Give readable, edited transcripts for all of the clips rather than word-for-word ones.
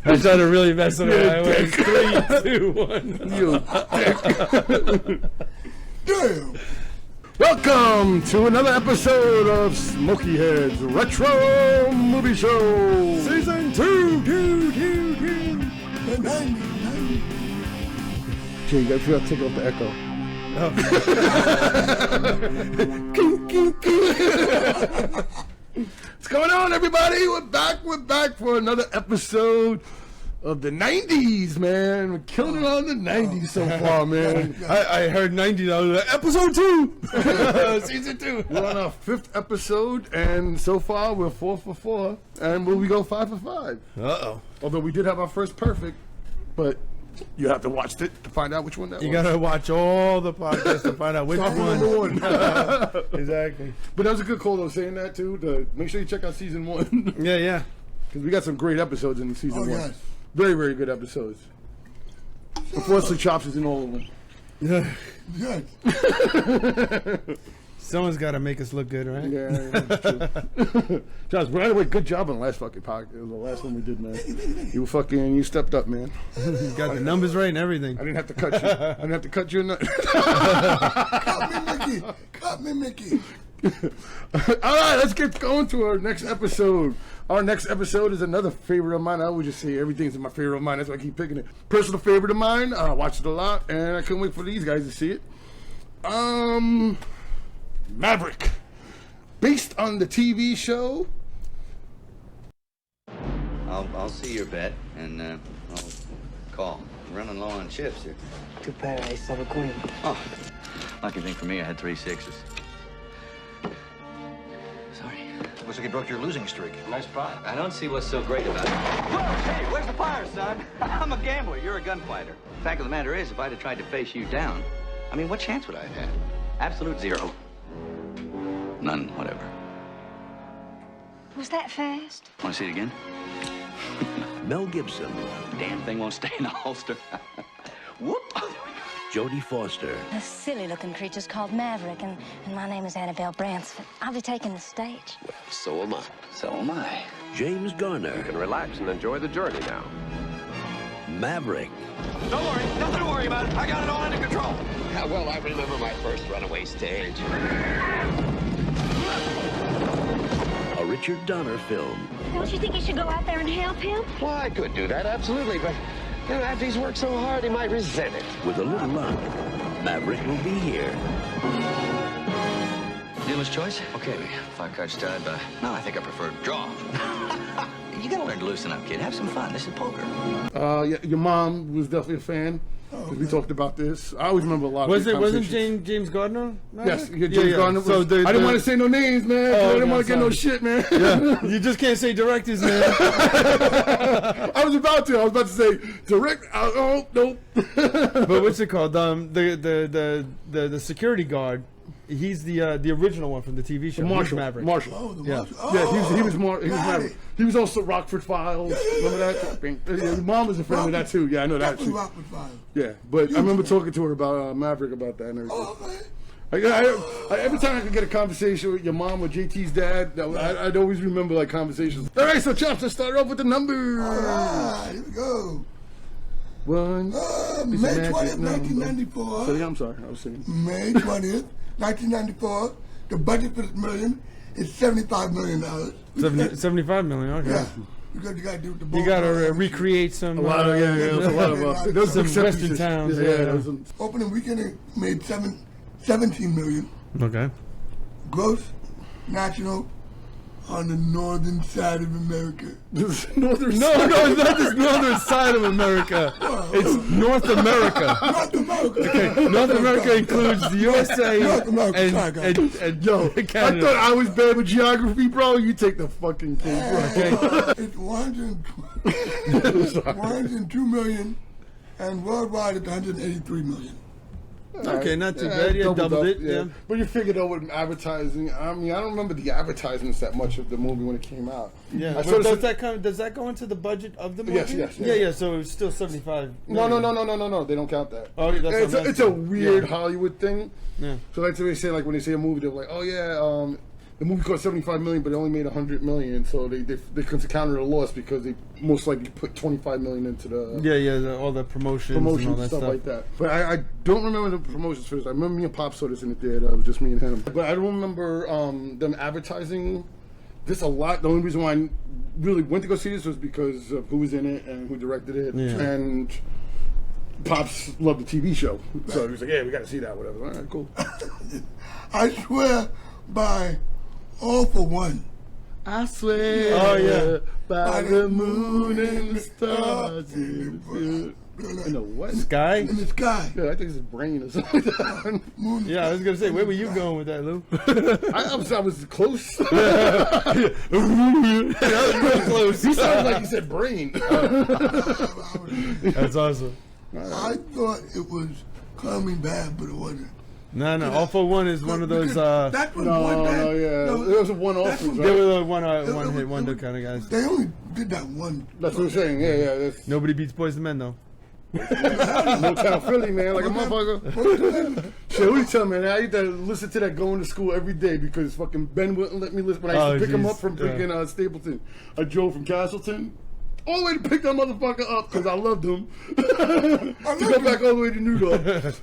I tried to really mess it up. I went 3, 2, 1. You dick. Damn. Welcome to another episode of Smokeyheads Retro Movie Show. Season 2. The 90. Jay, you gotta take off the echo. What's going on, everybody? We're back for another episode of the 90s, man. We're killing it on the 90s so far, man. I heard 90. I was like, episode 2. Season 2. We're on our 5th episode, and so far we're 4 for 4. And will we go 5 for 5? Uh-oh. Although we did have our first perfect, but you have to watch it to find out which one that was. You gotta watch all the podcasts to find out which one. Exactly. But that was a good call, though, saying that, too. To make sure you check out season 1. Yeah. Because we got some great episodes in season 1. Yes. Very, very good episodes. Unfortunately, Chops is in all of them. Yes. Someone's gotta make us look good, right? Yeah, that's true. Chops, by the way, good job on the last fucking podcast. It was the last one we did, man. You stepped up, man. You got the numbers right and everything. I didn't have to cut you. I didn't have to cut you or nothing. Cut me, Mickey. All right, let's get going to our next episode. Our next episode is another favorite of mine. I always just say everything's my favorite of mine. That's why I keep picking it. Personal favorite of mine. I watched it a lot, and I couldn't wait for these guys to see it. Maverick, based on the TV show. I'll see your bet, and I'll call. I'm running low on chips here. 2 pair, ace of a queen. Oh, lucky thing for me, I had 3 6s. Sorry. Looks like you broke your losing streak. Nice pot. I don't see what's so great about it. Whoa, hey, where's the fire, son? I'm a gambler. You're a gunfighter. Fact of the matter is, if I'd have tried to face you down, I mean, what chance would I have had? Absolute 0. None, whatever. Was that fast? Want to see it again? Mel Gibson, Damn thing won't stay in the holster. Whoop! Jodie Foster, A silly-looking creature's called Maverick, and my name is Annabelle Bransford. I'll be taking the stage. so am I. So am I. James Garner, And relax and enjoy the journey now. Maverick, Don't worry, nothing to worry about. I got it all under control. well, I remember my first runaway stage. A Richard Donner film, Don't you think you should go out there and help him? Well, I could do that, absolutely, but after he's worked so hard, he might resent it. with a little luck, Maverick will be here. Dealer's choice? Okay, 5 cards tied, but no, I think I prefer draw. You gotta learn to loosen up, kid. Have some fun. This is poker. Yeah, your mom was definitely a fan. We talked about this. I always remember a lot of Wasn't conversations. James Gardner? Yes, James Garner. So I didn't want to say no names, man. I didn't want to get no shit, man. Yeah, you just can't say directors, man. I was about to say direct. Oh, nope. But what's it called? The security guard. He's the original one from the TV show. Marshall. Maverick. Marshall. Oh, the Yeah. Marshall. Yeah, he was Got Maverick. it. He was also Rockford Files. Remember that? His mom was a friend of that too. Yeah, I know that Definitely too. Rockford Files. Yeah, but I remember talking to her about Maverick about that and everything. Oh, man. Every time I could get a conversation with your mom or JT's dad, I'd always remember like conversations. All right, so Chops, let's start off with the numbers. All right, here we go. One. May 20th, 1994. So, yeah, I'm sorry, I was saying. May 20th, 1994. The budget for this million is $75 million. 75 million. Okay. Yeah. You gotta do the You gotta recreate some. A lot of a lot of those Some some western towns, yeah. those some- Opening weekend, it made 17 million. Okay. Gross national on the northern side of America. northern. No, it's not just northern side of America. It's North America. North America. Okay, North America includes the USA North America, and Yo, Canada. I thought I was bad with geography, bro. You take the fucking thing, bro. It's 102 million, and worldwide it's 183 million. Okay, not too bad. Yeah, doubled it. Yeah. But you figured out with advertising. I mean, I don't remember the advertisements that much of the movie when it came out. Yeah. I But sort of does that go into the budget of the movie? Yes. Yeah. So it's still 75. No. They don't count that. Oh, that's It's a weird Yeah. Hollywood thing. Yeah. So like they say, like when they say a movie, they're like, oh yeah, the movie cost $75 million, but it only made $100 million, so they couldn't counter the loss because they most likely put $25 million into the all the promotions and all that stuff like that. But I don't remember the promotions first. I remember me and Pop saw this in the theater. It was just me and him. But I don't remember them advertising this a lot. The only reason why I really went to go see this was because of who was in it and who directed it, and Pops loved the TV show, so he was like, "Yeah, we got to see that." Whatever. All right, cool. I swear by All for One. I swear. Oh yeah. By the moon and the stars in the what? Sky? In the sky. Yeah, I think it's his brain or something like that. Yeah, I was gonna say, where were you going with that, Lou? I was close. Close. He sounded like he said brain. That's awesome. I thought it was coming bad, but it wasn't. No, All for One is one of those. That was one bad. It was a one-off. That's what- They were the one hit wonder kind of guys. They only did that one. That's what I'm saying. Yeah. That's Nobody beats Boys II Men though. Motown Philly, man, like a motherfucker. Shit, who you tell me, man? I used to listen to that going to school every day because fucking Ben wouldn't let me listen. When I used to pick him up from freaking Stapleton, I drove from Castleton all the way to pick that motherfucker up because I loved him. To go back all the way to New York.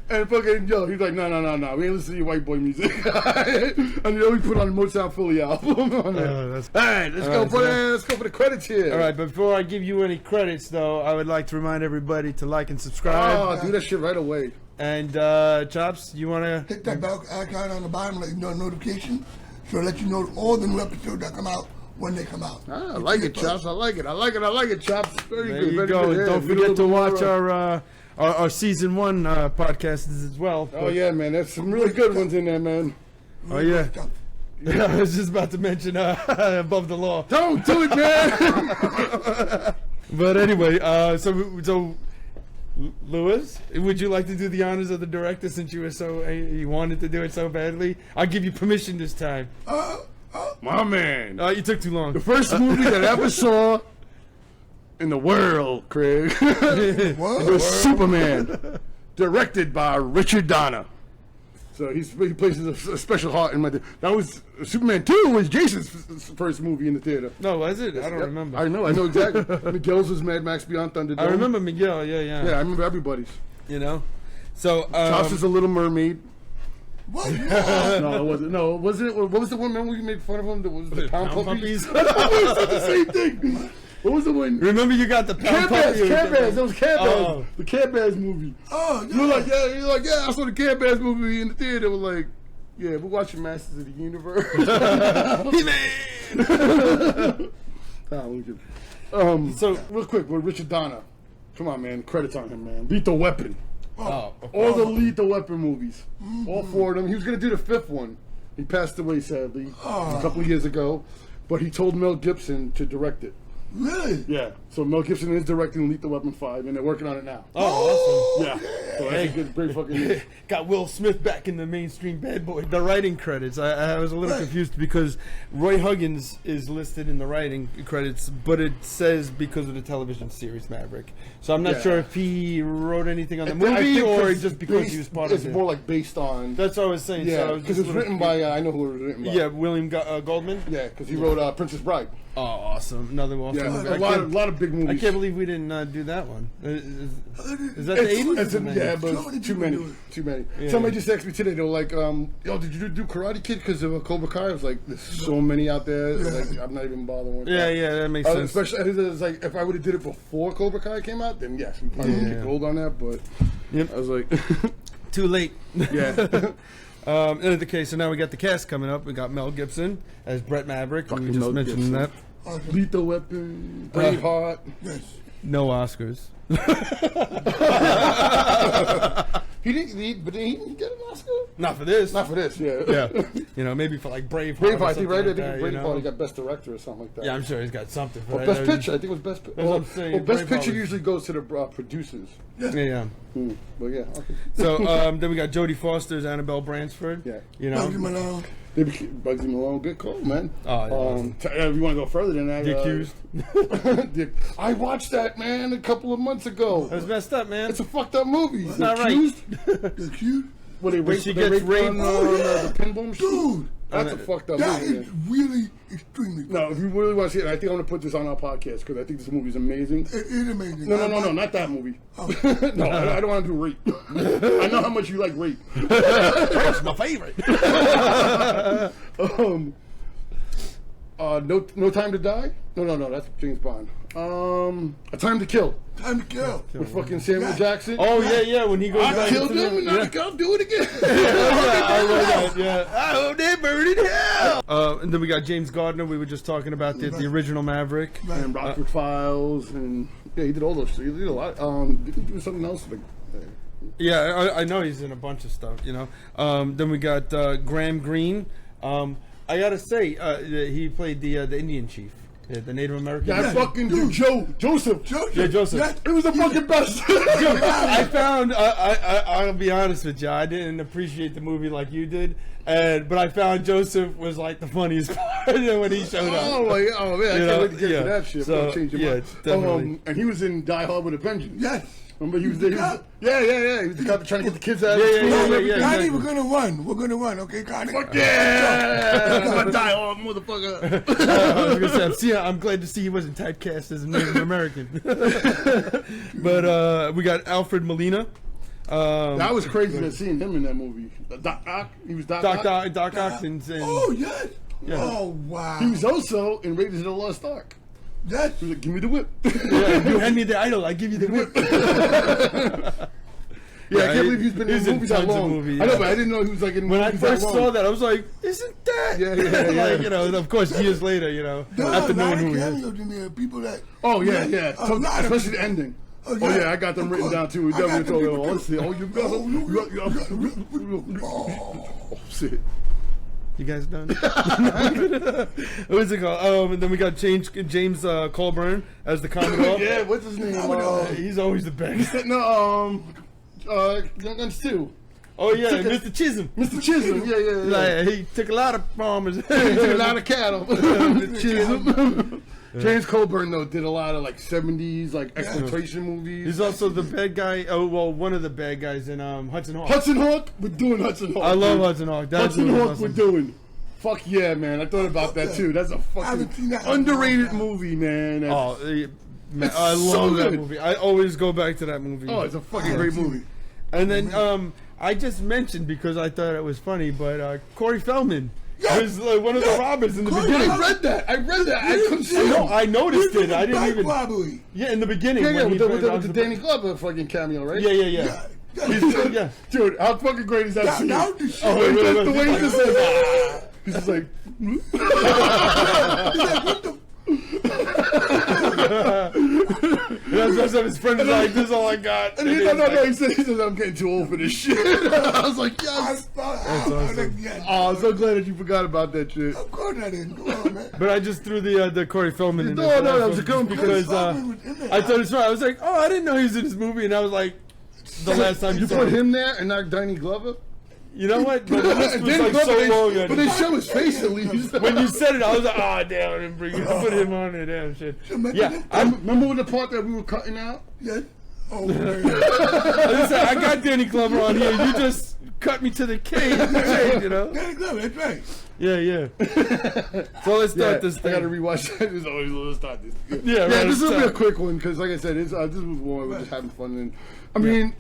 And fucking, he's like, no, we ain't listen to your white boy music. And we put on the Motown Philly album. All right, let's go for the credits here. All right, but before I give you any credits, though, I would like to remind everybody to like and subscribe. Oh, do that shit right away. And Chops, you want to hit that bell icon on the bottom, let you know notification, so let you know all the new episodes that come out when they come out. I like it, Chops. I like it, Chops. Very there good. you Very go. good. And don't forget to watch our season 1 podcasts as well. Oh yeah, man. There's some really good ones in there, man. Oh yeah. I was just about to mention Above the Law. Don't do it, man. But anyway, so Lewis, would you like to do the honors of the director since you wanted to do it so badly? I'll give you permission this time. My man. You took too long. The first movie that I ever saw in the world, Craig, was Superman, directed by Richard Donner. So he places a special heart in my. That was Superman 2 was Jason's first movie in the theater. No, was it? I don't remember. I know exactly. Miguel's was Mad Max Beyond Thunderdome. I remember Miguel. Yeah. Yeah, I remember everybody's. You know, so Chops is a Little Mermaid. What? No, it wasn't. No, wasn't it? What was the one? Man, we made fun of him. That was the Pound Puppies. Puppies? We said the same thing. What was the one? Remember you got the Camp Ass. That was Camp Ass. Oh. The Camp Ass movie. Oh, You're like, yeah. I saw the Camp Ass movie in the theater. We're like, yeah, we're watching Masters of the Universe. He-Man. So real quick, with Richard Donner. Come on, man. Credits on him, man. Lethal Weapon. All the Lethal Weapon movies. All 4 of them. He was going to do the 5th one. He passed away, sadly, a couple of years ago. But he told Mel Gibson to direct it. Really? Yeah. So Mel Gibson is directing Lethal Weapon 5, and they're working on it now. Oh, awesome. Yeah. So that's a good, great fucking... Got Will Smith back in the mainstream bad boy. The writing credits. I was a little confused because Roy Huggins is listed in the writing credits, but it says because of the television series Maverick. So I'm not sure if he wrote anything on the movie or just because he was part of it. It's more like based on... That's what I was saying. Yeah, because it's written by... I know who it was written by. Yeah, William Goldman. Yeah, because he wrote Princess Bride. Oh, awesome. Another awesome movie. A lot of big movies. I can't believe we didn't do that one. Is that the 80s? Yeah, but too many. Yeah. Somebody just asked me today, they were like, yo, did you do Karate Kid because of Cobra Kai? I was like, there's so many out there. Like, I'm not even bothering with that. Yeah, that makes sense. Especially, it's like, if I would have did it before Cobra Kai came out, then yes, we probably would get gold on that, but I was like... Too late. Yeah. In any case, so now we got the cast coming up. We got Mel Gibson as Brett Maverick. We just mentioned that. Lethal Weapon, Braveheart. Yes. No Oscars. He didn't get an Oscar? Not for this. Not for this, yeah. Yeah. Maybe for like Braveheart. Braveheart, I think, right? Like I think Braveheart, he got Best Director or something like that. Yeah, I'm sure he's got something for Or that. Best Picture, I think it was Best Picture. That's what I'm saying. Well, Best Braveheart Picture was- usually goes to the producers. Yeah. But yeah, okay. So then we got Jodie Foster as Annabelle Bransford. Yeah. You know. Bugsy Malone. Bugsy Malone, good call, man. Oh, yeah. If you want to go further than that, The Accused. I watched that, man, a couple of months ago. That was messed up, man. It's a fucked up movie. It's not right. The cute. Where they But rape, she they gets raped raped. on the pinball machine. Dude. That's a fucked up That movie. is Man. really extremely. No, if you really want to see it, I think I'm gonna put this on our podcast because I think this movie is amazing. It is amazing. No, not that movie. Oh. No, I don't want to do rape. I know how much you like rape. That's my favorite. No Time to Die? No, that's James Bond. A Time to Kill Time to kill. with fucking Samuel Yeah. Jackson. Oh yeah, when he goes I back killed into him and the, now I'll do it again. I love that. Yeah, I hope they burn in hell. And then we got James Garner. We were just talking about the original Maverick. And Rockford Files, and yeah, he did all those. He did a lot. Did he do something else? Like, Yeah, I know he's in a bunch of stuff. You know. Then we got Graham Greene. I gotta say, he played the Indian chief, the Native American. that fucking dude, Joseph. Yeah, Joseph. Yeah. It was the fucking best. I found. I'll be honest with you. I didn't appreciate the movie like you did, but I found Joseph was like the funniest part when he showed up. Oh man, I You can't know, wait to get yeah. to that shit. So, So, change your yeah, mind. definitely. And he was in Die Hard with a Vengeance. Yes. Remember he was there? Yeah. He was the cop trying to get the kids out of Yeah, school. yeah, and yeah, everything. Connie, exactly. we're gonna run, okay, Connie? Fuck yeah! I'm a Die Hard motherfucker. I was gonna say, I'm glad to see he wasn't typecast as a Native American. But we got Alfred Molina. That was crazy to seeing him in that movie. Doc Ock. He was Doc Ock. Doc Ock and Oh yes. Yeah. Oh wow. He was also in Raiders of the Lost Ark. Yes. He was like, give me the whip. yeah, you hand me the idol, I give you the whip. Yeah, I can't believe he's been in movies that tons of long. movies, I know, yeah. but I didn't know he was like in When I movies first that long. saw that, I was like, "Isn't that?" Yeah. Like, you know, and of course, years later, you know, after knowing who he is. cameos in there, people that. Oh yeah. A So, lot of especially the people. ending. Oh, Oh yeah. yeah, I got them Of written course. down too. We I got definitely them told people them. too. Oh shit. You guys done? What's it called? And then we got James Colburn as the Commodore. Yeah, what's his name? He's always the best. No, Young Guns 2. Oh yeah, Mr. Chisholm. Mr. Chisholm. Yeah. Like, he took a lot of farmers. He took a lot of cattle. Mr. Chisholm. James Colburn though did a lot of like 70s like exploitation movies. He's also the bad guy. Oh well, one of the bad guys in Hudson Hawk. Hudson Hawk. We're doing Hudson Hawk. I love dude. Hudson Hawk. That's Hudson really Hawk. awesome. We're doing. Fuck yeah, man! I thought about that too. That's a haven't seen fucking that in a underrated long time. movie, man. Oh, man, It's I so love that good. movie. I always go back to that movie. Oh, it's a fucking great movie. And then I just mentioned because I thought it was funny, but Corey Feldman was one of the robbers in the beginning. I read that. I couldn't see No, it. I noticed it. I didn't Bank even. robbery. Yeah, in the beginning. Yeah, when he with played the Danny Glover fucking cameo, right? Yeah. Yeah. Yeah. Dude, how fucking great is that That scene? was the shit. Oh, wait, just wait, the way he wait. just said, he's just like, That's what his friend was like, "This is all I got." and no, he says, I'm getting too old for this shit. I was like, yes. Oh, I'm so glad that you forgot about that shit. Of course I didn't. Come on, man. But I just threw the Corey Feldman in No, there. that was a good one because I thought it's right. I was like, "Oh, I didn't know he was in this movie," and I was like, "The last time You saw put him there and not Danny Glover? You know what? But this was Danny like Glover, so long ago. but they show his face at least. When you said it, I was like, "Oh, damn! I didn't bring it. Put him on there, damn shit." Yeah, I remember when the part that we were cutting out? Yes. Oh, man. Listen, I got Danny Glover on here. You just cut me to the cave, you know? Danny Glover, that's right. Yeah. So let's start this I thing. gotta rewatch that. It's always let's start this. Yeah, right, This will be a start. quick one because, like I said, this was one we're just having fun. And I mean,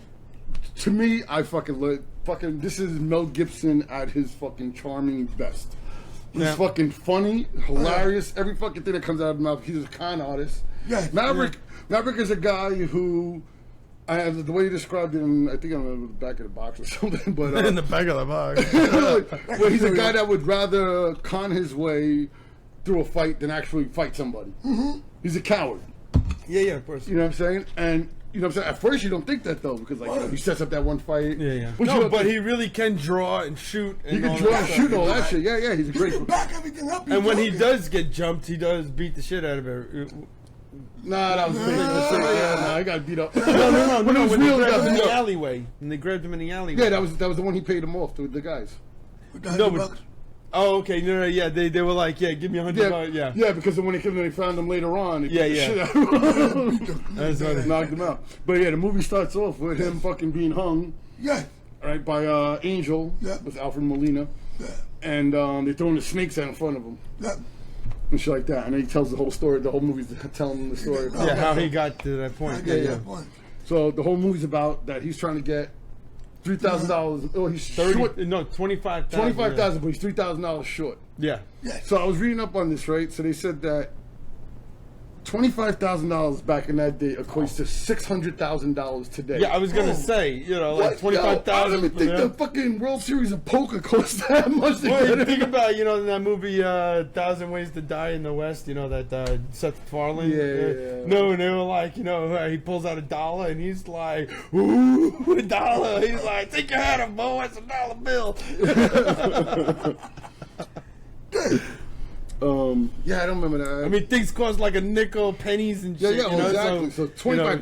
to me, I fucking this is Mel Gibson at his fucking charming best. He's Yeah. fucking funny, hilarious. Every fucking thing that comes out of his mouth, he's a con artist. Yes. Maverick is a guy who. The way you described him, I think I'm in the back of the box or something, but In the back of the box. where he's a guy that would rather con his way through a fight than actually fight somebody. Mm-hmm. He's a coward. Yeah, of course. You know what I'm saying? And you know what I'm saying? At first you don't think that though, because he sets up that one fight. Yeah. Which you No, don't but think- he really can draw and shoot. And he can all draw that and stuff. shoot and all that shit. Yeah, he's a He great. can back everything up. And when he talking. does get jumped, he does beat the shit out of it. Nah, that was fake. Nah, I got beat up. No. When it was When real, they he got grabbed him in beat the up. alleyway, and they grabbed him in the alleyway. Yeah, that was the one he paid him off to the guys. With the No, $100. but, oh, okay, no, yeah, they were like, yeah, give me $100, yeah. because when they found him later on, Yeah. the shit out of him. That's funny. Knocked him out. But yeah, the movie starts off with him fucking being hung, Yes. right, by Angel Yeah. with Alfred Molina. and they're throwing the snakes out in front of him. Yeah. And shit like that. And then he tells the whole story. The whole movie's telling him the story. Yeah, how he got to that point. Yeah. So the whole movie's about that he's trying to get $3,000. Oh, he's 30, short. no, 25,000. 25,000, but he's $3,000 short. Yeah. So I was reading up on this, right? So they said that $25,000 back in that day equates to $600,000 today. Yeah, I was gonna say, you know, like 25,000. I don't even think the fucking World Series of Poker costs that much. Well, you think about, you know, in that movie, 1,000 Ways to Die in the West, you know, that Seth MacFarlane. Yeah. No, and they were like, you know, he pulls out $1 and he's like, ooh, $1. He's like, take your hat off, boy, it's $1 bill. Yeah, I don't remember that. I mean, things cost like a nickel, pennies, and shit. Yeah, you know, exactly. So $25,000.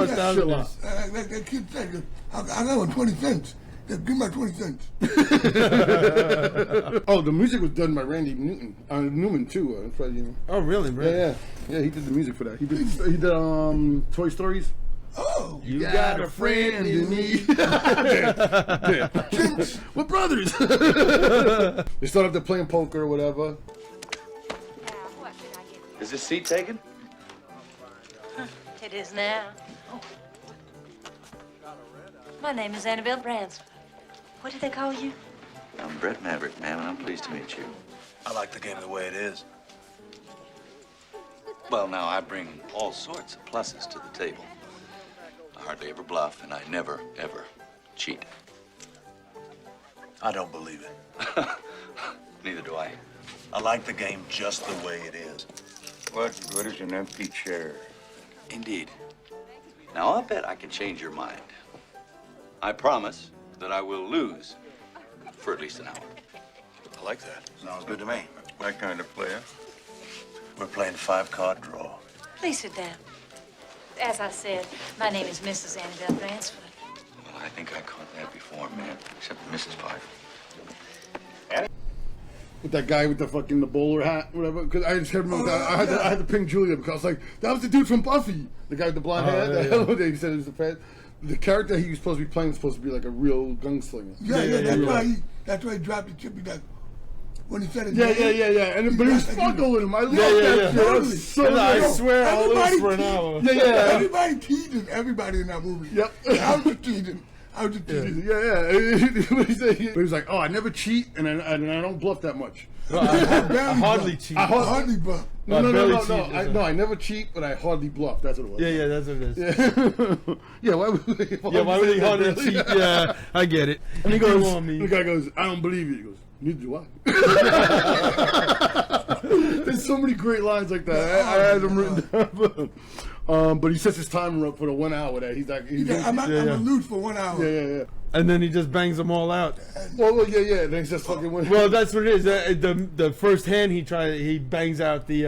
$25,000. They keep saying, I got one 20 cents. Give me my 20 cents. Oh, the music was done by Randy Newman too. Oh, really, bro? Yeah, he did the music for that. He did Toy Stories. Oh, You got a friend in me. Yeah. We're brothers. They start up there playing poker or whatever. Is this seat taken? It is now. My name is Annabelle Bransford. What do they call you? I'm Brett Maverick, ma'am, and I'm pleased to meet you. I like the game the way it is. Well, now, I bring all sorts of pluses to the table. I hardly ever bluff, and I never, ever cheat. I don't believe it. Neither do I. I like the game just the way it is. What good is an empty chair? Indeed. Now, I'll bet I can change your mind. I promise that I will lose for at least an hour. I like that. Sounds good to me. My kind of player. We're playing 5-card draw. Please sit down. As I said, my name is Mrs. Annabelle Bransford. Well, I think I caught that before, man. Except the Mrs. part. With that guy with the fucking the bowler hat, whatever. Because I just remember I had to ping Julia because I was like, that was the dude from Buffy, the guy with the blonde hair. He said it was the character he was supposed to be playing was supposed to be like a real gunslinger. That's why he dropped the chip. That when he said it. Yeah. But he was fucking with him. I love that shit. That was so I swear I'll lose for an hour. Yeah. Everybody teasing everybody in that movie. Yep. I was just teasing. Yeah. He was like, oh, I never cheat and I don't bluff that much. Well, I hardly cheat. I hardly bluff. No, I never cheat, but I hardly bluff. That's what it was. Yeah, that's what it is. Yeah, why would he hardly cheat? Yeah, I get it. And he goes, the guy goes, I don't believe you. He goes, neither do I. There's so many great lines like that. I had them written down. But he sets his timer up for the 1 hour that he's like, I'm gonna lose for 1 hour. Yeah. And then he just bangs them all out. Well, yeah. Then he's just fucking winning. Well, that's what it is. The first hand he bangs out the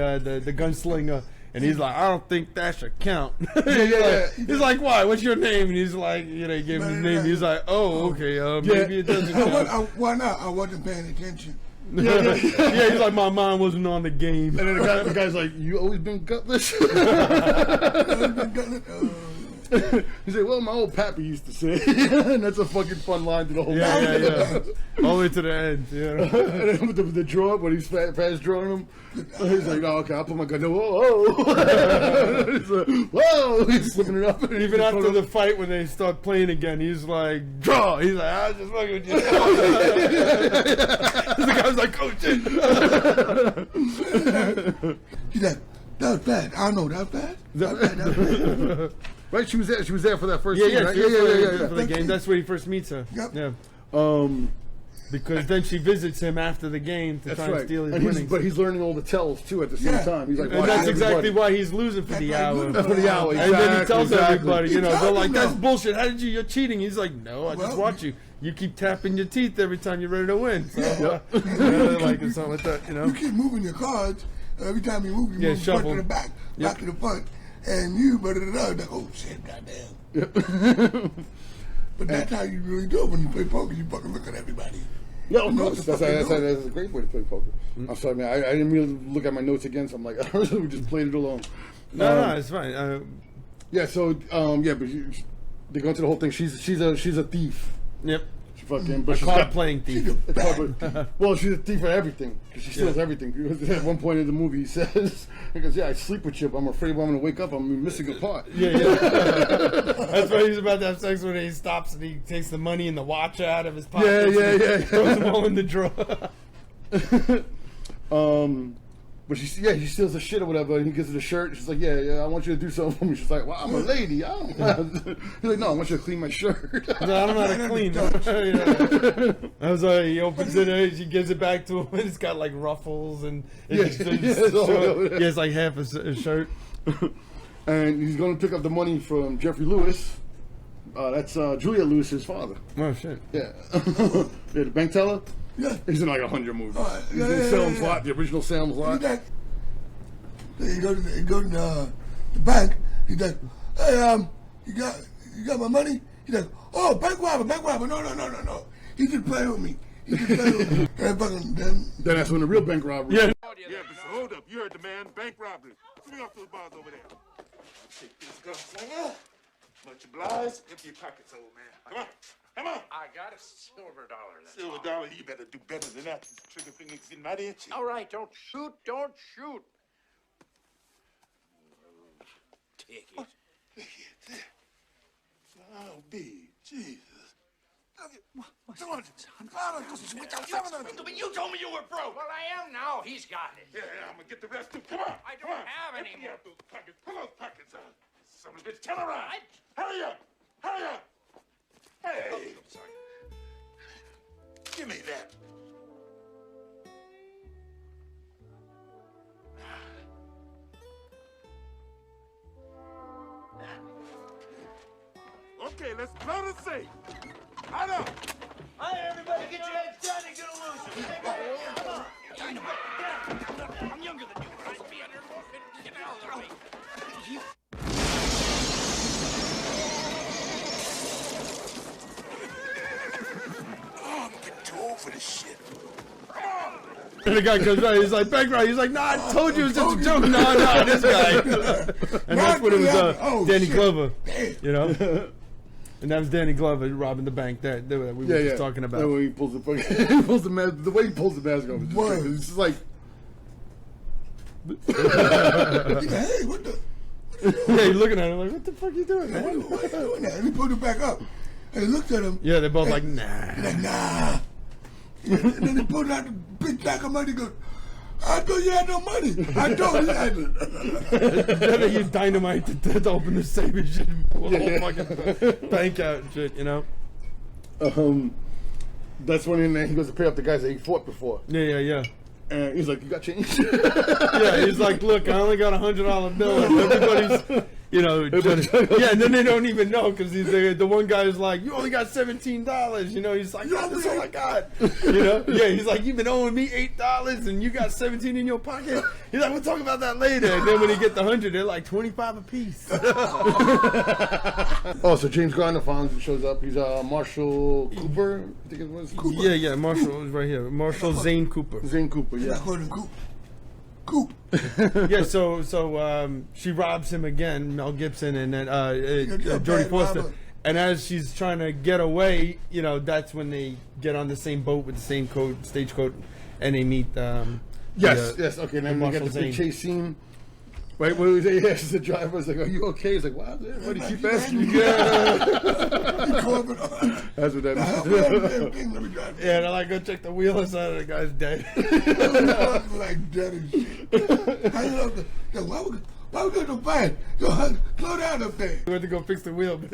gunslinger, and he's like, I don't think that should count. He's like, why? What's your name? And he's like, he gave him his name. He's like, oh, okay, maybe it doesn't count. Why not? I wasn't paying attention. Yeah, he's like, my mind wasn't on the game. And then the guy's like, you always been gutless? He said, well, my old pappy used to say. And that's a fucking fun line to the whole movie. Yeah. All the way to the end, And then with the draw, when he's fast drawing him, he's like, oh, okay, I'll put my gun down. Whoa. He's like, whoa. He's flipping it up. And even after the fight, when they start playing again, he's like, draw. He's like, I was just fucking with you. The guy's like, oh, shit. He's like, that was fast. I know, that was fast. Right, she was there for that first scene, right? Yeah. For the game, that's where he first meets her. Yep. Yeah. Because then she visits him after the game to try and steal his winnings. But he's learning all the tells too at the same time. He's like, and that's exactly why he's losing for the hour. For the hour, and then he tells everybody, they're like, them. that's bullshit. How did you're cheating? He's like, no, I just watch you. You keep tapping your teeth every time you're ready to win. So, like something like that, You keep moving your cards. Every time you move, you move front to the back to the front. And you, like, oh shit, goddamn. But that's how you really do it when you play poker. You fucking look at everybody. Yeah, of course. That's a great way to play poker. I'm sorry, man. I didn't really look at my notes again, so I'm like, we just played it alone. No, it's fine. But they go into the whole thing. She's a thief. Yep. She fucking. But A she's card got playing thief. Well, she's a thief of everything because she steals everything. At one point in the movie, he says, "He goes, yeah, I sleep with you, but I'm afraid when I'm gonna wake up, I'm missing a part." Yeah. That's why he's about to have sex when he stops and he takes the money and the watch out of his pocket. Yeah. Throws them all in the drawer. But she steals the shit or whatever, and he gives her the shirt. She's like, yeah, I want you to do something for me. She's like, well, I'm a lady. I don't know. He's like, no, I want you to clean my shirt. I don't know how to clean. I was like, he opens it, she gives it back to him, and it's got like ruffles and it's like half a shirt. And he's going to pick up the money from Jeffrey Lewis. That's Juliette Lewis's father. Oh shit. Yeah. Yeah, the bank teller. Yeah. He's in like 100 movies. Right. He's in Salem's Lot, the original Salem's Lot. He go to the bank. He's like, hey, you got my money? He's like, oh, bank robber. No. He just playing with me. And fucking then that's when the real bank robbery. Yeah. Yeah, but hold up. You heard the man. Bank robbery. Swing off those bars over there. Take this gunslinger. Much obliged. Empty your pockets, old man. Come on. I got a silver dollar. Silver dollar, you better do better than that. This trigger finger's getting mighty itchy. All right, don't shoot. Take it. Oh, B, Jesus. But you told me you were broke. Well, I am now. He's got it. Yeah, I'm gonna get the rest too. Come on. I don't have any more. Those pockets. Pull those pockets out. Son of a bitch, turn around. Hurry up. Hey. Oh, I'm sorry. Give me that. Okay, let's blow the safe. I know. Hi, everybody, get your heads down. You're gonna lose them. Come on. Dynamite. Get out. I'm younger than you. I'd be under. Get out of the way. Oh, I'm getting too old for this shit. And the guy comes right, he's like, bank robbery. He's like, nah, I told you it was just a joke. No, this guy. And that's when it was Danny Glover, you know? And that was Danny Glover robbing the bank that we were just talking about. The way he pulls the mask, the way he pulls the mask off, it's just like. Hey, what the? Yeah, he's looking at him like, what the fuck are you doing, man? Why are you doing that? And he pulled it back up. And he looked at him. Yeah, they're both like, nah. He's like, nah. And then he pulled out the big sack of money. He goes, I thought you had no money. I thought you had it. Then they use dynamite to open the safe and shit and pull the whole fucking bank out and shit, you know? That's when he goes to pay up the guys that he fought before. Yeah. And he's like, you got change? Yeah, he's like, look, I only got $100 bill. And everybody's, you know, and then they don't even know because the one guy is like, you only got $17. You know, he's like, oh, that's all I got. You know? Yeah, he's like, you've been owing me $8 and you got 17 in your pocket. He's like, we'll talk about that later. And then when he get the 100, they're like 25 a piece. Oh, so James Garner finally shows up. He's Marshall Cooper, I think it was. Cooper. Yeah, Marshall is right here. Marshall Zane Cooper. Zane Cooper, yeah. I call him Coop. Yeah, so she robs him again, Mel Gibson, and then Jodie Foster. And as she's trying to get away, you know, that's when they get on the same boat with the same stagecoach, and they meet. Yes. Okay, and then we get the big chase scene. Right, when we say, yes, the driver was like, are you okay? He's like, wow, everybody keep asking me. That's what that means. Yeah, they're like, go check the wheel inside, the guy's dead. Like dead and shit. I love the, why we go to the fight? Slow down up there. We went to go fix the wheel. But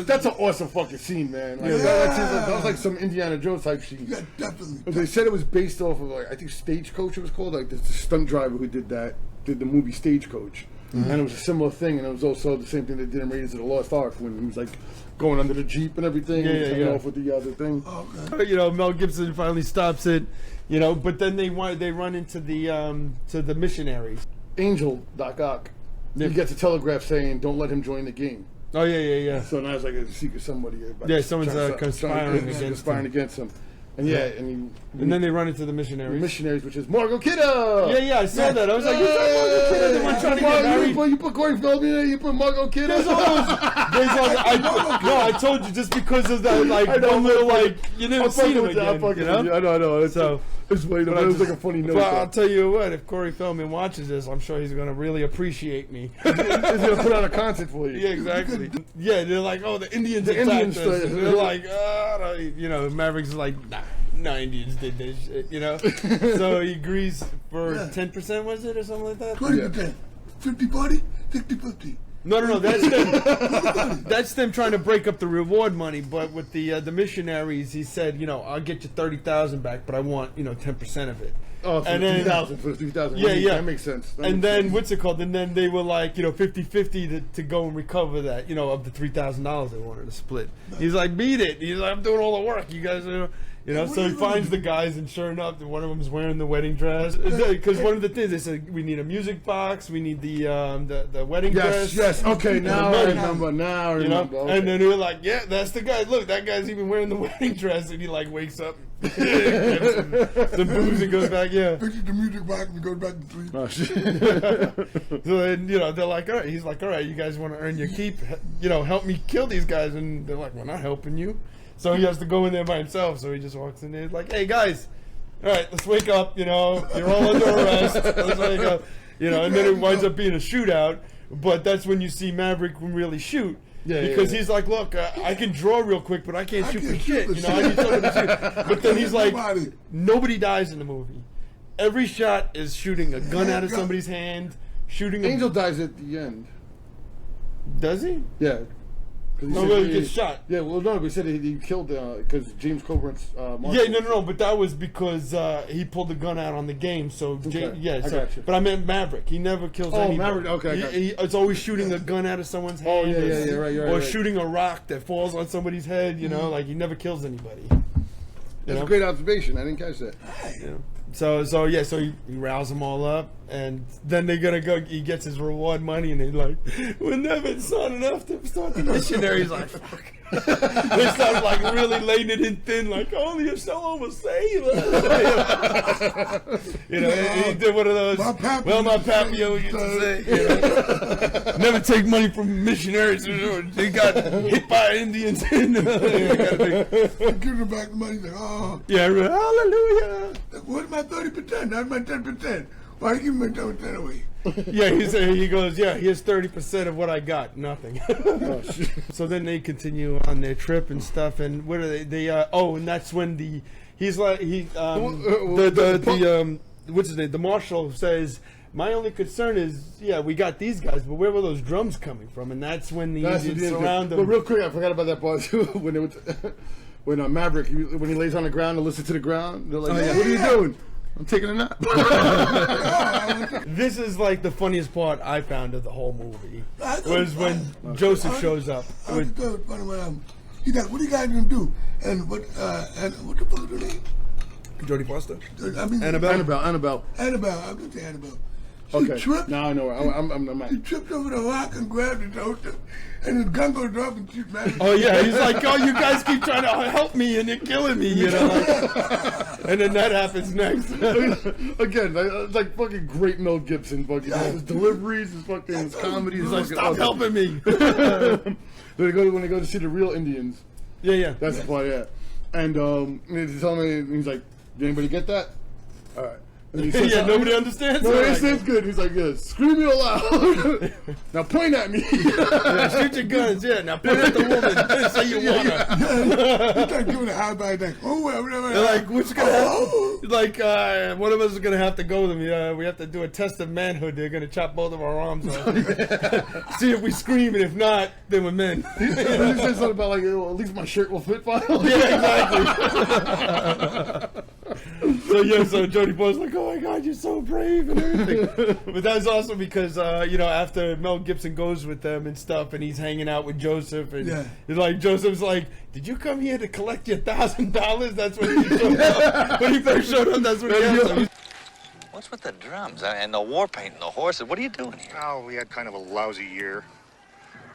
that's an awesome fucking scene, man. Like, that was like some Indiana Jones type scene. Yeah, definitely. But they said it was based off of, like, I think Stagecoach it was called. Like, the stunt driver who did the movie Stagecoach. Mm-hmm. And it was a similar thing, and it was also the same thing they did in Raiders of the Lost Ark when he was like going under the Jeep and everything, and off with the other thing. Oh, okay. You know, Mel Gibson finally stops it, you know, but then they run into the missionaries. Angel, Doc Ock. He gets a telegraph saying, "Don't let him join the game." Oh yeah. So now it's like a secret somebody. Yeah, someone's conspiring against him. And and then they run into the missionaries. Which is Margot Kidder. Yeah, I saw that. I was like, is that Margot Kidder? The one trying to get married? You put Corey Feldman in there, you put Margot Kidder. There's I told you just because of that, like one little like you never seen him again. You know? I know. It's funny. It was like a funny note. But I'll tell you what, if Corey Feldman watches this, I'm sure he's gonna really appreciate me. He's gonna put out a concert for you. Yeah, exactly. Yeah, they're like, oh, the Indians attacked us. And they're like, Maverick's like, nah. No, Indians did this shit, you know? So he agrees for 10%, was it, or something like that? 20%. 50-40, 60-50. No, that's them. That's them trying to break up the reward money. But with the missionaries, he said, I'll get you 30,000 back, but I want 10% of it. Oh, for 3,000, for 3,000. Yeah. That makes sense. And then what's it called? And then they were like, 50-50 to go and recover that, of the $3,000 they wanted to split. He's like, beat it. He's like, I'm doing all the work. You guys are. So he finds the guys, and sure enough, one of them is wearing the wedding dress. Because one of the things they said, we need a music box, we need the wedding dress. Yes. Okay, now I remember. Okay. And then they were like, yeah, that's the guy. Look, that guy's even wearing the wedding dress, and he like wakes up, some booze, and goes back. Yeah. Pictures the music box and goes back to sleep. Oh shit. So then they're like, all right. He's like, all right, you guys want to earn your keep? Help me kill these guys. And they're like, we're not helping you. So he has to go in there by himself. So he just walks in there. He's like, hey, guys, all right, let's wake up. You're all under arrest. Let's wake up. And then it winds up being a shootout. But that's when you see Maverick really shoot. Because he's like, look, I can draw real quick, but I can't shoot for shit. I need someone to shoot. But then he's like, nobody dies in the movie. Every shot is shooting a gun out of somebody's hand. Angel dies at the end. Does he? Yeah. No, really gets shot. Yeah, well, no, we said he killed because James Coburn's. No, but that was because he pulled the gun out on the game. So, I got you. But I meant Maverick. He never kills anybody. Maverick. Okay, it's always shooting a gun out of someone's hand. Right. Shooting a rock that falls on somebody's head. Like he never kills anybody. That's a great observation. I didn't catch that. Yeah. So he roused them all up, and then they're gonna go. He gets his reward money, and they're like, "It's not enough to start the missionary." He's like, "Fuck." They start like really laying it in thin, like only if someone will save us. He did one of those. My papi used to say, never take money from missionaries. They got hit by Indians. Give them back the money. Like, oh, yeah, hallelujah. What's my 30%? That's my 10%. Why you give me my 10% away? He goes, here's 30% of what I got. Nothing. So then they continue on their trip and stuff. And what are they? And that's when what's his name? The marshal says, my only concern is, we got these guys, but where were those drums coming from? And that's when the Indians surround them. But real quick, I forgot about that part too. When Maverick, when he lays on the ground and listens to the ground, they're like, what are you doing? I'm taking a nap. This is like the funniest part I found of the whole movie was when Joseph shows up. I thought it was funny when he's like, what are you guys gonna do? And what the fuck is her name? Jodie Foster. Annabelle. Annabelle. I was gonna say Annabelle. She tripped. No, I know. I'm She tripped over the rock and grabbed the toaster, and his gun goes off and shoots Maverick. Oh yeah, he's like, oh, you guys keep trying to help me and you're killing me, and then that happens next. Again, it's like fucking great Mel Gibson, fucking his deliveries, his fucking comedy. He's like, stop helping me. When they go to see the real Indians. Yeah. That's the part. Yeah, and he's telling me, he's like, did anybody get that? All right. Nobody understands. No, it sounds good. He's like, scream real loud. Now point at me. Shoot your guns. Now point at the woman. Say you want her. He's like giving a high back. They're like, what's gonna happen? Like, one of us is gonna have to go with them. We have to do a test of manhood. They're gonna chop both of our arms off. See if we scream, and if not, then we're men. He said something about like, at least my shirt will fit fine. Exactly. So Jodie Foster's like, oh my God, you're so brave and everything. But that's also because after Mel Gibson goes with them and stuff, and he's hanging out with Joseph, and Joseph's like, did you come here to collect your $1,000? That's when he showed up. When he first showed up, that's when he asked him. What's with the drums and the war paint and the horses? What are you doing here? Oh, we had kind of a lousy year.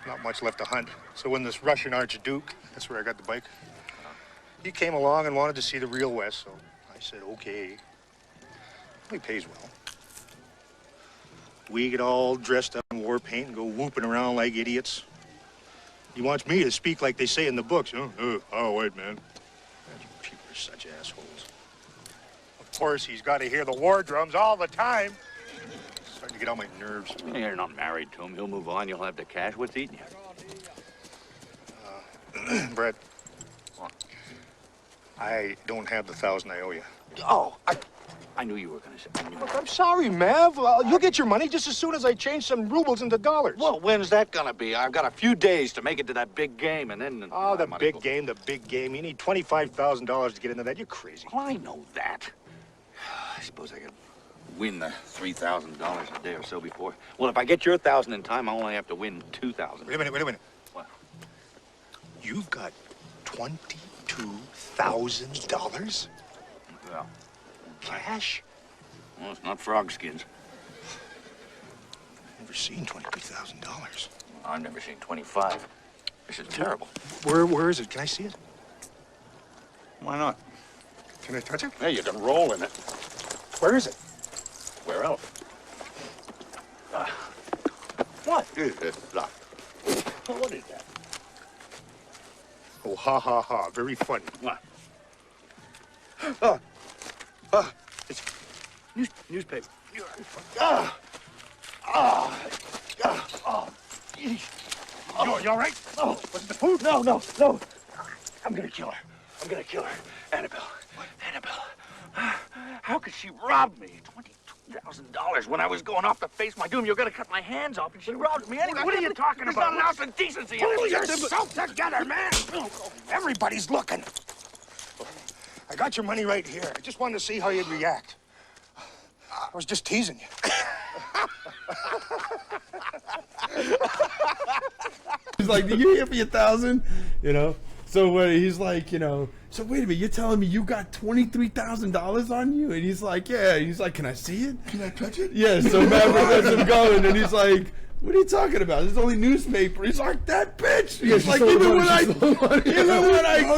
Not much left to hunt. So when this Russian Archduke, that's where I got the bike, he came along and wanted to see the real West, so I said, okay. He pays well. We get all dressed up in war paint and go whooping around like idiots. He wants me to speak like they say in the books. Oh, wait, man. People are such assholes. Of course, he's got to hear the war drums all the time. It's starting to get on my nerves. You're not married to him. He'll move on. You'll have the cash. What's eating you? Brett. I don't have the $1,000 I owe you. Oh, I knew you were going to say. Look, I'm sorry, Mav. You'll get your money just as soon as I change some rubles into dollars. Well, when's that going to be? I've got a few days to make it to that big game, and then... Oh, the big game. You need $25,000 to get into that. You're crazy. Well, I know that. I suppose I could win the $3,000 a day or so before. Well, if I get your 1,000 in time, I only have to win 2,000. Wait a minute. What? You've got $22,000? Well, cash? Well, it's not frog skins. I've never seen $22,000. I've never seen 25. This is terrible. Where is it? Can I see it? Why not? Can I touch it? Yeah, you can roll in it. Where is it? Where else? What? Look. What is that? Oh, ha, ha, ha. Very funny. What? It's newspaper. You all right? Oh, was it the food? No. I'm gonna kill her. Annabelle. What? Annabelle. How could she rob me? $22,000 when I was going off to face my doom. You're gonna cut my hands off, and she robbed me anyway. What are you talking about? It's not an ounce of decency. Pull yourself together, man. Everybody's looking. I got your money right here. I just wanted to see how you'd react. I was just teasing you. He's like, "Did you here for your 1,000?" You know. So he's like, so wait a minute, you're telling me you got $23,000 on you? And he's like, yeah. And he's like, can I see it? Can I touch it? Yeah. So Maverick lets him go, and then he's like, what are you talking about? There's only newspaper. He's like, that bitch. He's like, even when I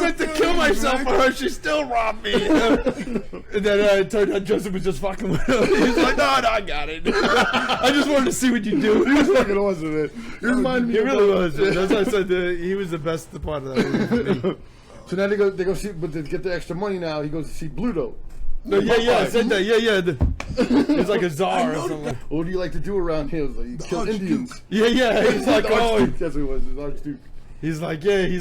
went to kill myself for her, she still robbed me. And then it turned out Joseph was just fucking with him. He's like, no, I got it. I just wanted to see what you do. He was fucking awesome, man. He reminded me. He really was. That's why I said he was the best part of that movie for me. So now they go see, but to get the extra money now, he goes to see Bluto. No, yeah, I said that. Yeah. He's like a czar or something. What do you like to do around here? Like, you kill Indians. Yeah. He's like, Archduke. That's what it was. It was Archduke. He's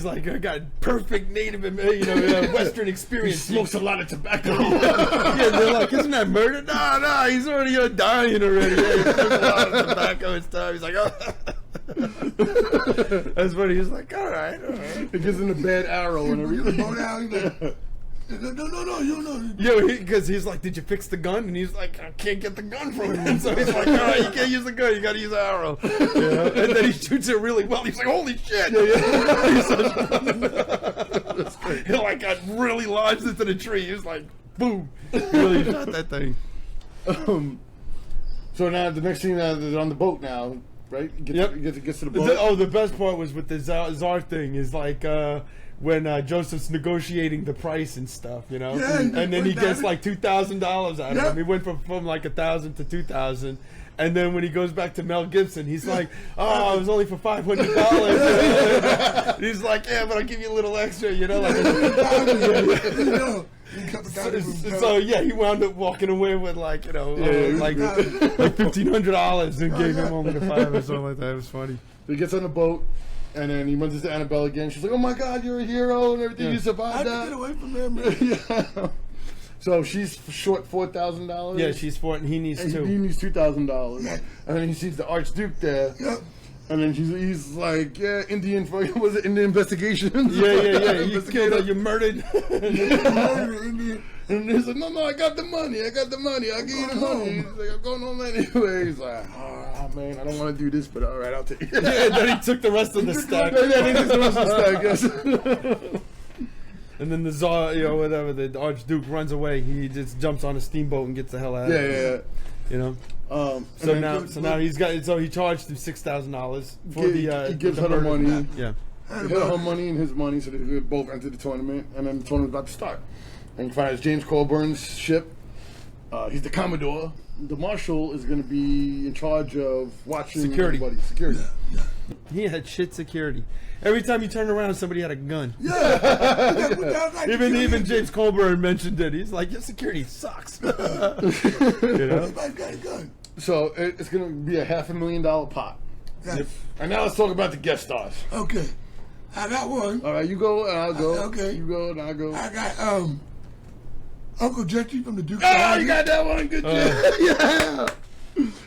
like, I got perfect native, Western experience. He smokes a lot of tobacco. Yeah, they're like, isn't that murder? No, he's already dying already. Yeah, he smokes a lot of tobacco and stuff. He's like, oh. That's funny. He's like, all right. He gives him a bad arrow and everything. No, you know. Yeah, because he's like, did you fix the gun? And he's like, I can't get the gun from him. So he's like, all right, you can't use the gun. You got to use an arrow. Yeah. And then he shoots it really well. He's like, holy shit. He like got really lodged into the tree. He was like, boom. He really shot that thing. So now the next thing, they're on the boat now, right? Gets to the boat. The best part was with the Czar thing is like, when Joseph's negotiating the price and stuff, Yeah, and then he gets like $2,000 out of him. He went from like 1,000 to 2,000, and then when he goes back to Mel Gibson, he's like, "Oh, it was only for $500." He's like, "Yeah, but I'll give you a little extra," like. So he wound up walking away with like $1,500 and gave him only the $5 or something like that. It was funny. He gets on the boat. And then he runs into Annabelle again. She's like, "Oh my God, you're a hero and everything. You survived that." Get away from him, man. Yeah. So she's short $4,000. Yeah, she's short, and he needs $2,000. He needs $2,000. And then he sees the Archduke there. Yep. And then he's like, "Yeah, Indian for was it in the investigation?" Yeah. You killed her. You murdered. Indian. And he's like, "No, I got the money. I'll give you the money." He's like, "I'm going home anyway." He's like, "Oh man, I don't want to do this, but all right, I'll take it." Yeah, then he took the rest of the stack. He took the rest of the stack, yes. And then the Tsar, whatever, the Archduke runs away. He just jumps on a steamboat and gets the hell out of there. Yeah. So now he charged him $6,000 for he gives her the money. Yeah. He hit her money and his money, so they both entered the tournament, and then the tournament's about to start. And you find it's James Colburn's ship. He's the Commodore. The Marshal is going to be in charge of watching security. everybody. Security. Yeah. He had shit security. Every time you turned around, somebody had a gun. Yeah. Even James Colbert mentioned it. He's like, your security sucks. You know? Everybody got a gun. So it's gonna be a $500,000 pot. Yes. And now let's talk about the guest stars. Okay. I got one. All right, you go and I'll go. Okay. You go and I'll go. I got Uncle Jesse from the Duke. Oh, you got that one, good job. Yeah.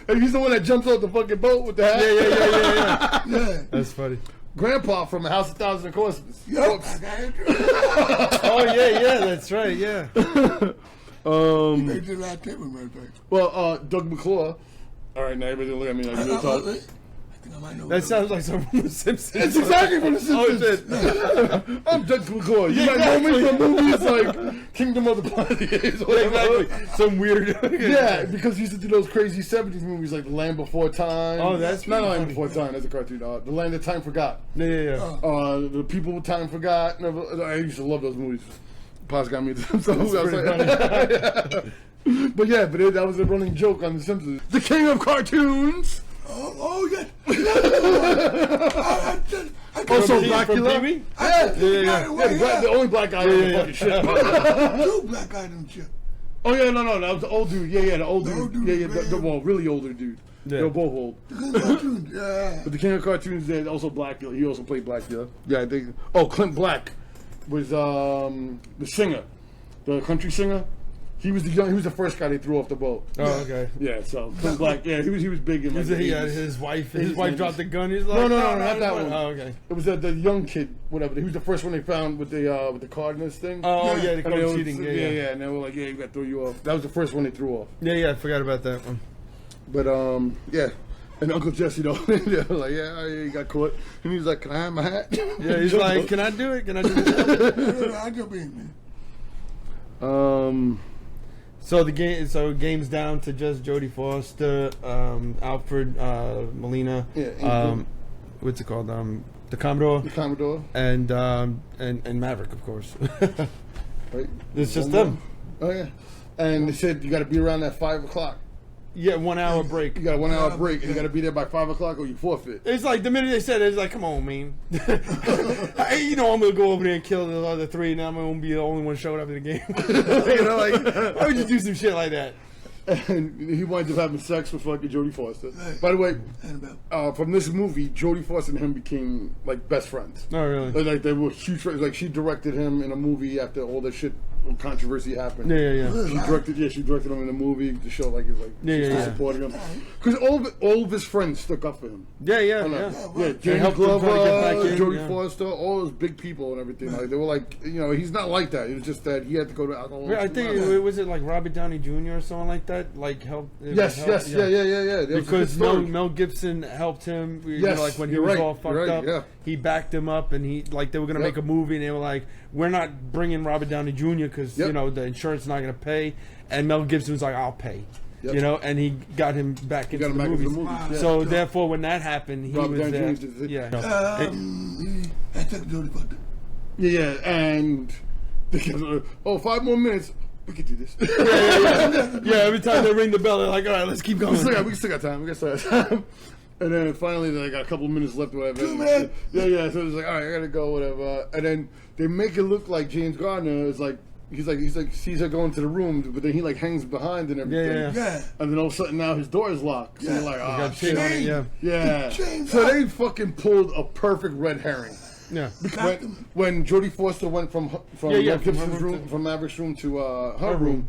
And he's the one that jumps off the fucking boat with the hat. Yeah. That's funny. Grandpa from the House of Thousand Corpses. Yep. I got it. Oh yeah, that's right, yeah. He made the last table, matter of fact. Well, Doug McClure. All right, now everybody look at me like you're talking. I think I might know. That sounds like something from The Simpsons. It's exactly from The Simpsons. Oh, shit. I'm Doug McClure. You might know me from movies like Kingdom of the Planet of the Apes. Exactly. Some weird. Yeah, because he used to do those crazy 70s movies like The Land Before Time. Oh, that's not funny. Land Before Time. That's a cartoon. The Land that Time Forgot. Yeah. The People with Time Forgot. I used to love those movies. Pops got me into them. So But that was a running joke on The Simpsons. The king of cartoons. Oh yeah. Also, From Blackula. Pee-wee? Yeah, the only black guy in the fucking shit. Two black guys in the ship. Oh yeah, no, that was the old dude. Yeah, the old dude. dude, The really older dude. Yeah. They're both old. Yeah. But the king of cartoons, there's also Blackula. He also played Blackula. Yeah, I think. Oh, Clint Black was the singer, the country singer. He was he was the first guy they threw off the boat. Oh, okay. Yeah, so Clint Black. Yeah, he was big in like the 80s. His wife dropped the gun. He's like, No, not that one. Oh, okay. It was the young kid, whatever. He was the first one they found with the card in this thing. Oh, yeah, the And they code was- cheating. Yeah, and they were like, yeah, you got to throw you off. That was the first one they threw off. Yeah, I forgot about that one. But yeah. And Uncle Jesse though, they were like, yeah, he got caught, and he was like, "Can I have my hat?" Yeah, he's like, "Can I do it? Can I do it?" I jump in, man. So game's down to just Jodie Foster, Alfred Molina, what's it called? The Commodore. The Commodore. And Maverick, of course. Right. It's just them. Oh yeah. And they said you got to be around at 5 o'clock. Yeah, 1 hour break. You got a 1 hour break, and you got to be there by 5 o'clock, or you forfeit. It's like the minute they said it, it's like, come on, man. I'm gonna go over there and kill the other three, and I'm gonna be the only one showing up in the game. Why would you do some shit like that? And he winds up having sex with fucking Jodie Foster. By the way, from this movie, Jodie Foster and him became like best friends. Oh, really? Like they were huge friends. Like she directed him in a movie after all that shit controversy happened. Yeah. She directed him in a movie to show like Yeah. supporting him because all of his friends stuck up for him. Yeah. James Glover, Jodie yeah. Foster, all those big people and everything. Like they were like, he's not like that. It was just that he had to go to alcohol. I think was it like Robert Downey Jr. or someone like that? Like help. Yes. Yeah. Because Mel Gibson helped him. Like when he was all fucked up, he backed him up, and they were gonna make a movie, and they were like, "We're not bringing Robert Downey Jr. because the insurance is not gonna pay," and Mel Gibson was like, "I'll pay." And he got him back into the movies. Wow. So therefore, when that happened, he Robert was there. Downey Jr. I took Jodie Foster. Yeah, and 5 more minutes. We can do this. Yeah, every time they ring the bell, they're like, all right, let's keep going. We still got time. And then finally, they got a couple minutes left or whatever. Yeah. So it's like, all right, I gotta go, whatever. And then they make it look like James Garner is like, he's like sees her going to the room, but then he like hangs behind and everything. Yeah. And then all of a sudden now his door is locked. So you're like, got shit. chain on it, Yeah. James So they fucking pulled a perfect red herring. Yeah. When Jodie Foster went from Mel Gibson's room, from Maverick's room to her room,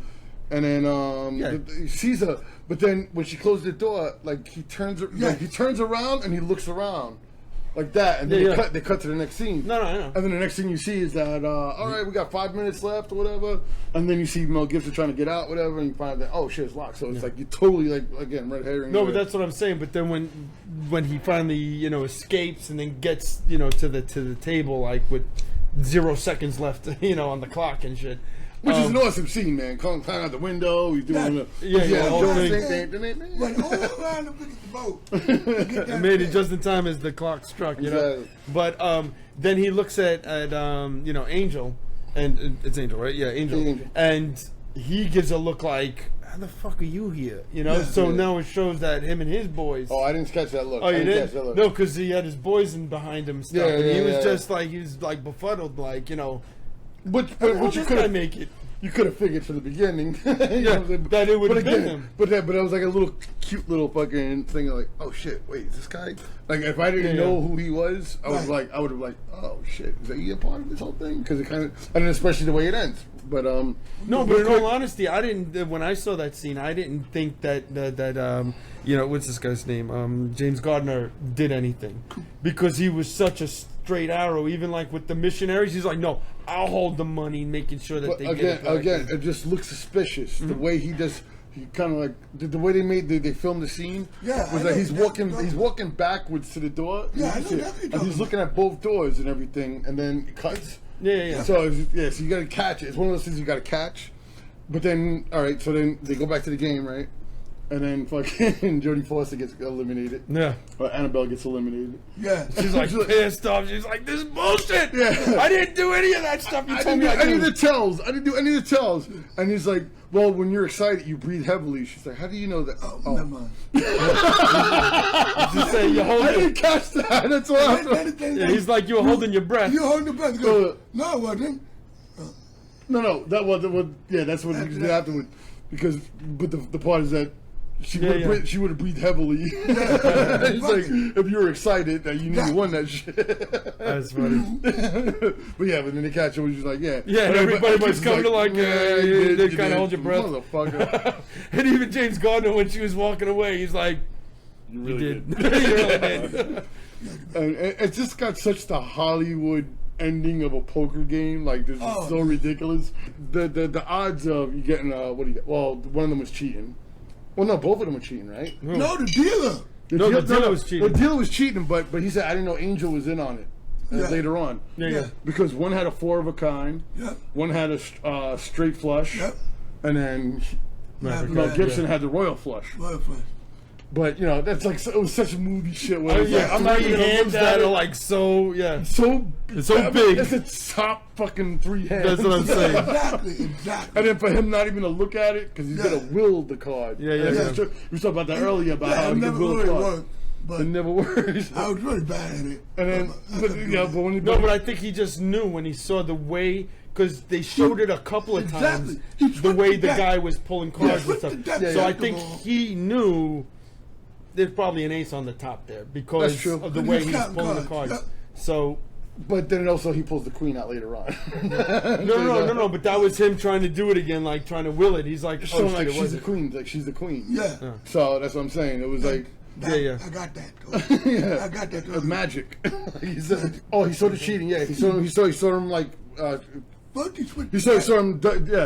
and then he sees her, but then when she closed the door, like he turns around and he looks around. Like that, and then they cut to the next scene. No, I know. And then the next thing you see is that, all right, we got 5 minutes left or whatever. And then you see Mel Gibson trying to get out, whatever, and you find that, oh shit, it's locked. So it's like you totally again red herring. No, but that's what I'm saying. But then when he finally escapes and then gets to the table like with 0 seconds left on the clock and shit. Which is an awesome scene, man. Coming out the window, he's doing the whole thing. Went all around the boat. It made it just in time as the clock struck, Exactly. But then he looks at Angel, and it's Angel, right? Yeah, Angel. And he gives a look like, how the fuck are you here? You know, so now it shows that him and his boys. Oh, I didn't catch that look. Oh, you didn't did? catch that look. No, because he had his boys in behind him and stuff. Yeah, and he yeah, was yeah. just like, he was like befuddled, like, you know. But you you could could make it. You could have figured from the beginning, that it would have been him. But it was like a little cute little fucking thing. Like, oh shit, wait, is this guy? Like, if I didn't know who he was, I would have like, oh shit, is that he a part of this whole thing? Because it kind of, and especially the way it ends. But no, but in all honesty, I didn't. When I saw that scene, I didn't think that you know, what's this guy's name? James Garner did anything, because he was such a straight arrow. Even like with the missionaries, he's like, no, I'll hold the money, making sure that they get it back. Again, it just looks suspicious. The way he does, he kind of like the way they filmed the scene. Yeah, was that he's walking backwards to the door. Yeah, I know and he's looking at both doors and everything, and then it cuts. Yeah. So so you got to catch it. It's one of those things you got to catch. But then, all right, so then they go back to the game, right? And then fucking Jodie Foster gets eliminated. Yeah. Or Annabelle gets eliminated. Yeah. She's like pissed off. She's like, this is bullshit. Yeah. I didn't do any of that stuff you I told didn't me do I any of did. the tells. I didn't do any of the tells. And he's like, well, when you're excited, you breathe heavily. She's like, how do you know that? Oh, never mind. Just say you hold I it. didn't catch that. That's all. Yeah, he's like, you were holding your breath. You're holding your breath. Go, no, I wasn't. No, that was yeah, that's what he did afterward. Because, but the part is that she would have breathed heavily. It's like, if you were excited that you knew you won that shit. That's funny. But then they catch her, which is like, yeah. Yeah, and everybody was coming to like, they kind of hold your breath. Motherfucker. And even James Gardner, when she was walking away, he's like, You really did. You really did. And it's just got such the Hollywood ending of a poker game. Like, this is so ridiculous. The odds of you getting what do you get? Well, one of them was cheating. Well, no, both of them were cheating, right? No, the dealer. The dealer was cheating. The dealer was cheating, but he said, I didn't know Angel was in on it later on. Yeah. Because one had a 4 of a kind. Yeah. One had a straight flush. Yep. And then Mel Gibson had the royal flush. Royal flush. But, you know, that's like, it was such movie shit. Where it's like, I'm not even hands that are like so big. big. It's the top fucking 3 hands. That's what I'm saying. Exactly. And then for him not even to look at it, because he's going to will the card. Yeah. We were talking about that earlier, about how he can will the card. It never works. I was really bad at it. And then, but I think he just knew when he saw the way, because they showed it a couple of times, the way the guy was pulling cards and stuff. So I think he knew there's probably an ace on the top there because of the way he's pulling the cards. Yep. So, but then also he pulls the queen out later on. No. But that was him trying to do it again, like trying to will it. He's like, so like she's the queen, like she's the queen. Yeah. So that's what I'm saying. It was like. I got that. Yeah. I got that. It was magic. He said, he saw the cheating. Yeah, he saw him like. He saw him.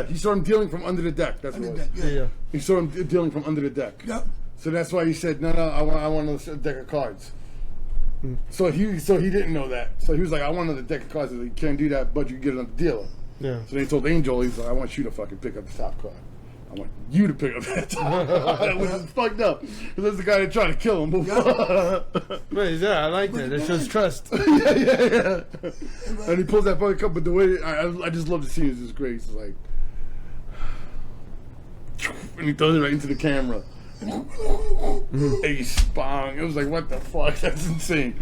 He saw him dealing from under the deck. That's what it was. Yeah. He saw him dealing from under the deck. Yep. So that's why he said, no, I want a deck of cards. So he didn't know that. So he was like, I want another deck of cards. He was like, you can't do that, but you can get it on the dealer. Yeah. So they told Angel, he's like, I want you to fucking pick up the top card. I want you to pick up that top card. Which is fucked up. Because that's the guy that tried to kill him before. I like that. That shows trust. Yeah. And he pulls that fucking cup, but the way, I just love the scene. It's just great. It's like, and he throws it right into the camera. Ace, bang. It was like, what the fuck? That's insane.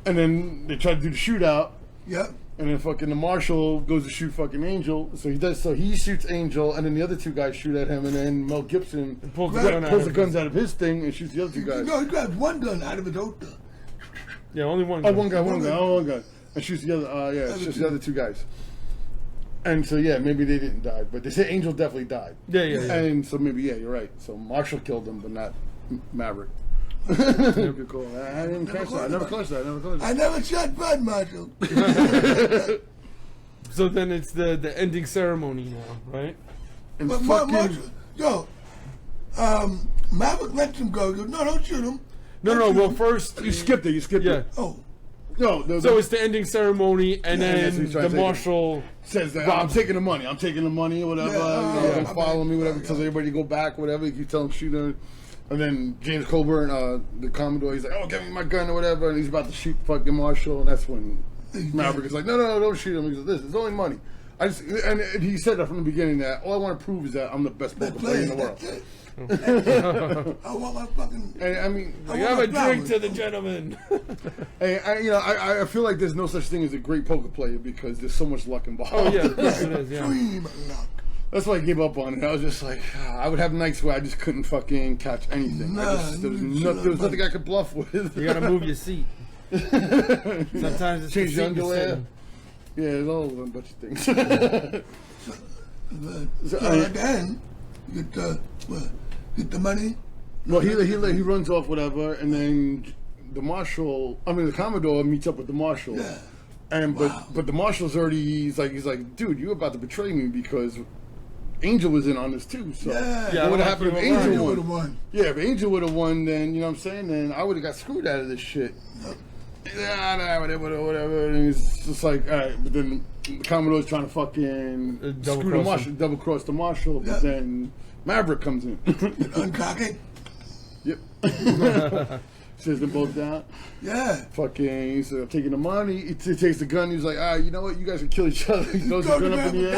And then they try to do the shootout. Yep. And then fucking the marshal goes to shoot fucking Angel. So he does. So he shoots Angel, and then the other 2 guys shoot at him, and then Mel Gibson pulls the guns out of his thing and shoots the other 2 guys. No, he grabs one gun out of his own gun. Yeah, only one gun. gun. One gun. And shoots the other. Shoots the other 2 guys. And so maybe they didn't die, but they say Angel definitely died. Yeah. And so maybe you're right. So Marshall killed him, but not Maverick. Good call. I didn't catch that. I never caught that. I never shot Bud, Marshall. So then it's the ending ceremony now, right? And but Marshall, Maverick lets him go. He goes, no, don't shoot him. No. Well, first you skipped it. Yeah. Oh. No, so it's the ending ceremony, and then the marshal says that I'm taking the money. I'm taking the money, whatever. Don't follow me, whatever. Tells everybody to go back, whatever. You tell him shoot him. And then James Coburn, the Commodore, he's like, "Oh, give me my gun or whatever," and he's about to shoot fucking Marshall, and that's when Maverick is like, "No, don't shoot him." He says, "This is only money. And he said that from the beginning that all I want to prove is that I'm the best poker player in the world. I want my fucking. And, I mean, I have a drink to the gentleman. And I feel like there's no such thing as a great poker player because there's so much luck involved. Oh yeah, yes it is. Yeah. Extreme luck. That's why I gave up on it. I was just like, I would have nights where I just couldn't fucking catch anything. There was nothing I could bluff with. You gotta move your seat. Sometimes it's change the your seat you're underwear. sitting. Yeah, there's all a bunch of things. So at the end, you get the money. Well, he runs off whatever, and then the Commodore meets up with the Marshal. Yeah. And but the Marshal's already he's like, dude, you're about to betray me because Angel was in on this too. So what would have happened if Angel would have won? Yeah, if Angel would have won, then you know what I'm saying, then I would have got screwed out of this shit. Nah, whatever. And it's just like, all right, but then the Commodore's trying to fucking screw the Marshal, double cross the Marshal, but then Maverick comes in. Uncock it. Yep. Says them both down. Yeah. Fucking, he's taking the money. He takes the gun. He's like, you know what? You guys can kill each other. He throws the gun up in the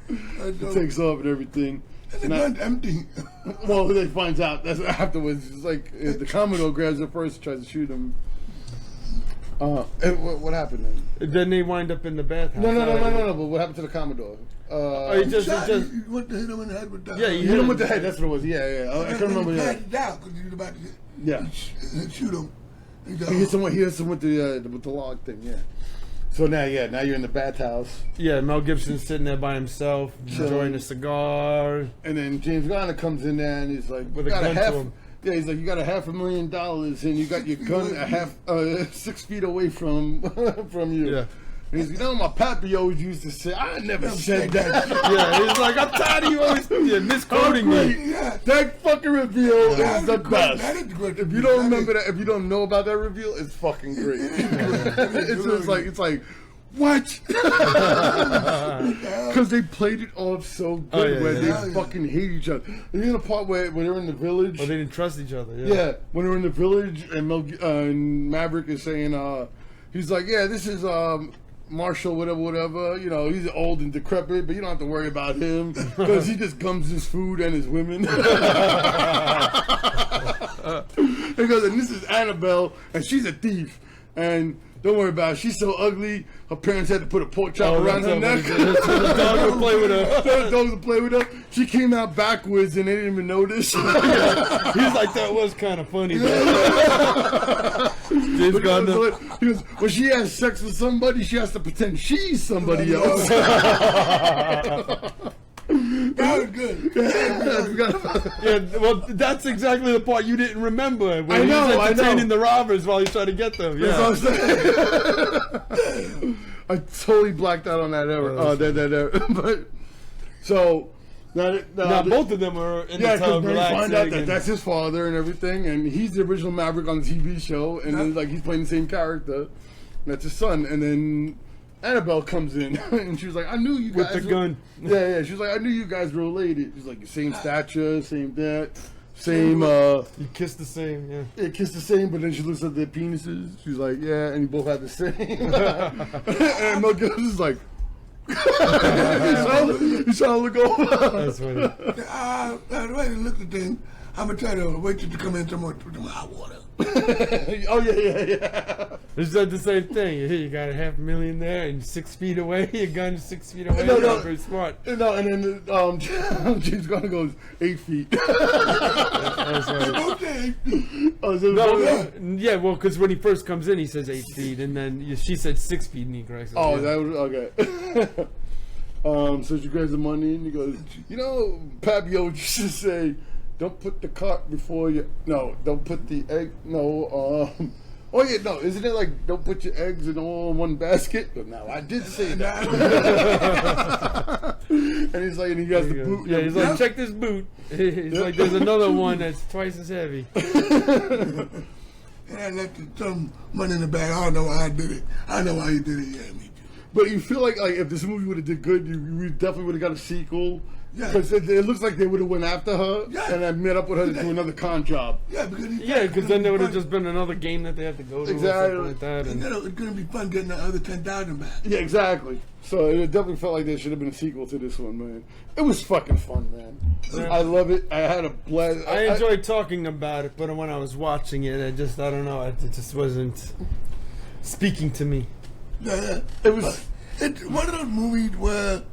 air. He takes off and everything. And the gun's empty. Well, they finds out. That's afterwards. It's like the Commodore grabs it first, tries to shoot him. And what happened then? Then they wind up in the bathhouse. No. But what happened to the Commodore? He just You went to hit him in the head with that. Yeah, he hit him with the head. That's what it was. Yeah. I can't remember. He Yeah. passed down because he was about to shoot him. He hits him with the log thing. Yeah. So now you're in the bathhouse. Yeah, Mel Gibson's sitting there by himself, enjoying a cigar. And then James Garner comes in there and he's like, with a gun to him. Yeah, he's like, you got $500,000 and you got your gun 6 feet away from you. Yeah. And he's like, you know, my pappy always used to say, I never said that. Yeah, he's like, I'm tired of you always misquoting me. Yeah. That fucking reveal is the best. If you don't remember that, if you don't know about that reveal, it's fucking great. It's like, what? Because they played it off so good where they fucking hate each other. You know the part where they're in the village? Oh, they didn't trust each other. Yeah, when they're in the village and Maverick is saying, he's like, yeah, this is Marshall, whatever. You know, he's old and decrepit, but you don't have to worry about him because he just gums his food and his women. He goes, and this is Annabelle, and she's a thief, and don't worry about it. She's so ugly. Her parents had to put a pork chop around her neck. So the dog would play with her. The dogs would play with her. She came out backwards and they didn't even notice. He's like, that was kind of funny. James Garner. He goes, when she has sex with somebody, she has to pretend she's somebody else. That was good. Yeah, well, that's exactly the part you didn't remember. When I know. He was entertaining the robbers while he's trying to get them. Yeah. That's what I'm saying. I totally blacked out on that era. But so now both of them are in the tub they relaxing. find out that that's his father and everything, and he's the original Maverick on the TV show, and then like he's playing the same character. And that's his son, and then Annabelle comes in, and she was like, I knew you guys. With the gun. Yeah. She was like, I knew you guys were related. She's like, same stature, same that, same. You kissed the same, yeah. Yeah, kissed the same, but then she looks at their penises. She's like, yeah, and you both have the same. And Mel Gibson's like, he's trying to look over. That's funny. The way to look at things, I'm going to try to wait till you come in some hot water. Oh, yeah. It's not the same thing. You got $500,000 there and 6 feet away. Your gun's 6 feet away. No. Very smart. No, and then James Garner goes 8 feet. That's right. Yeah, well, because when he first comes in, he says 8 feet, and then she said 6 feet, and he corrects it. Oh, that was okay. So she grabs the money and he goes, you know, Papio used to say, don't put the cart before you. No, don't put the egg. No. Oh yeah, no. Isn't it like don't put your eggs in all in one basket? But no, I did say that. And he's like, and he has the boot. Yeah, he's like, check this boot. He's like, there's another one that's twice as heavy. And I left some money in the bag. I don't know why I did it. I know why you did it. Yeah, me too. But you feel like if this movie would have did good, we definitely would have got a sequel. Yeah. Because it looks like they would have went after her and I met up with her to do another con job. Yeah, because then there would have just been another game that they have to go to or something like that. And it's going to be fun getting the other 10,000 back. Yeah, exactly. So it definitely felt like there should have been a sequel to this one, man. It was fucking fun, man. Yeah. I love it. I had a blast. I enjoyed talking about it, but when I was watching it, I don't know, it just wasn't speaking to me. Yeah. It was. It's one of those movies where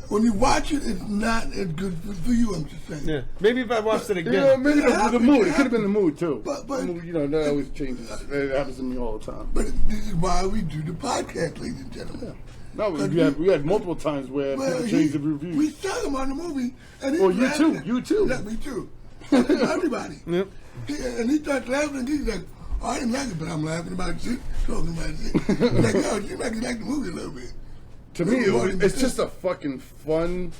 when you watch it, it's not as good for you, I'm just saying. Yeah. Maybe if I watched it again. Yeah, maybe the mood. It could have been the mood, too. But you know, that always changes. It happens to me all the time. But this is why we do the podcast, ladies and gentlemen. Yeah. No, we had multiple times where people changed the reviews. We saw him on the movie. And he you too. You too. Yeah, me too. Everybody. Yep. And he starts laughing and he's like, oh, I didn't like it, but I'm laughing about shit, talking about shit. Like, oh, it seems like you like the movie a little bit. To me, it's just a fucking fun.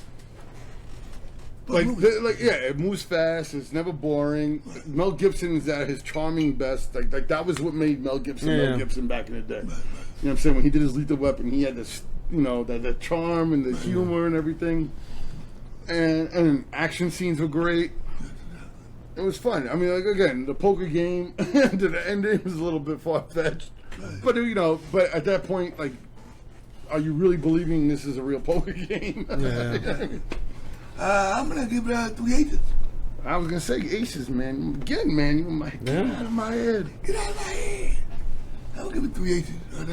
It moves fast. It's never boring. Right. Mel Gibson is at his charming best. Like that was what made Mel Gibson Mel Gibson back in the day. Right. You know what I'm saying? When he did his Lethal Weapon, he had this, you know, that charm and the humor and everything. And action scenes were great. It was fun. I mean, like, again, the poker game to the ending was a little bit far fetched, but you know, but at that point, like, are you really believing this is a real poker game? Yeah. I'm gonna give it 3 aces. I was gonna say aces, man. Again, man, you get out of my head. Get out of my head. I'll give it 3 aces. It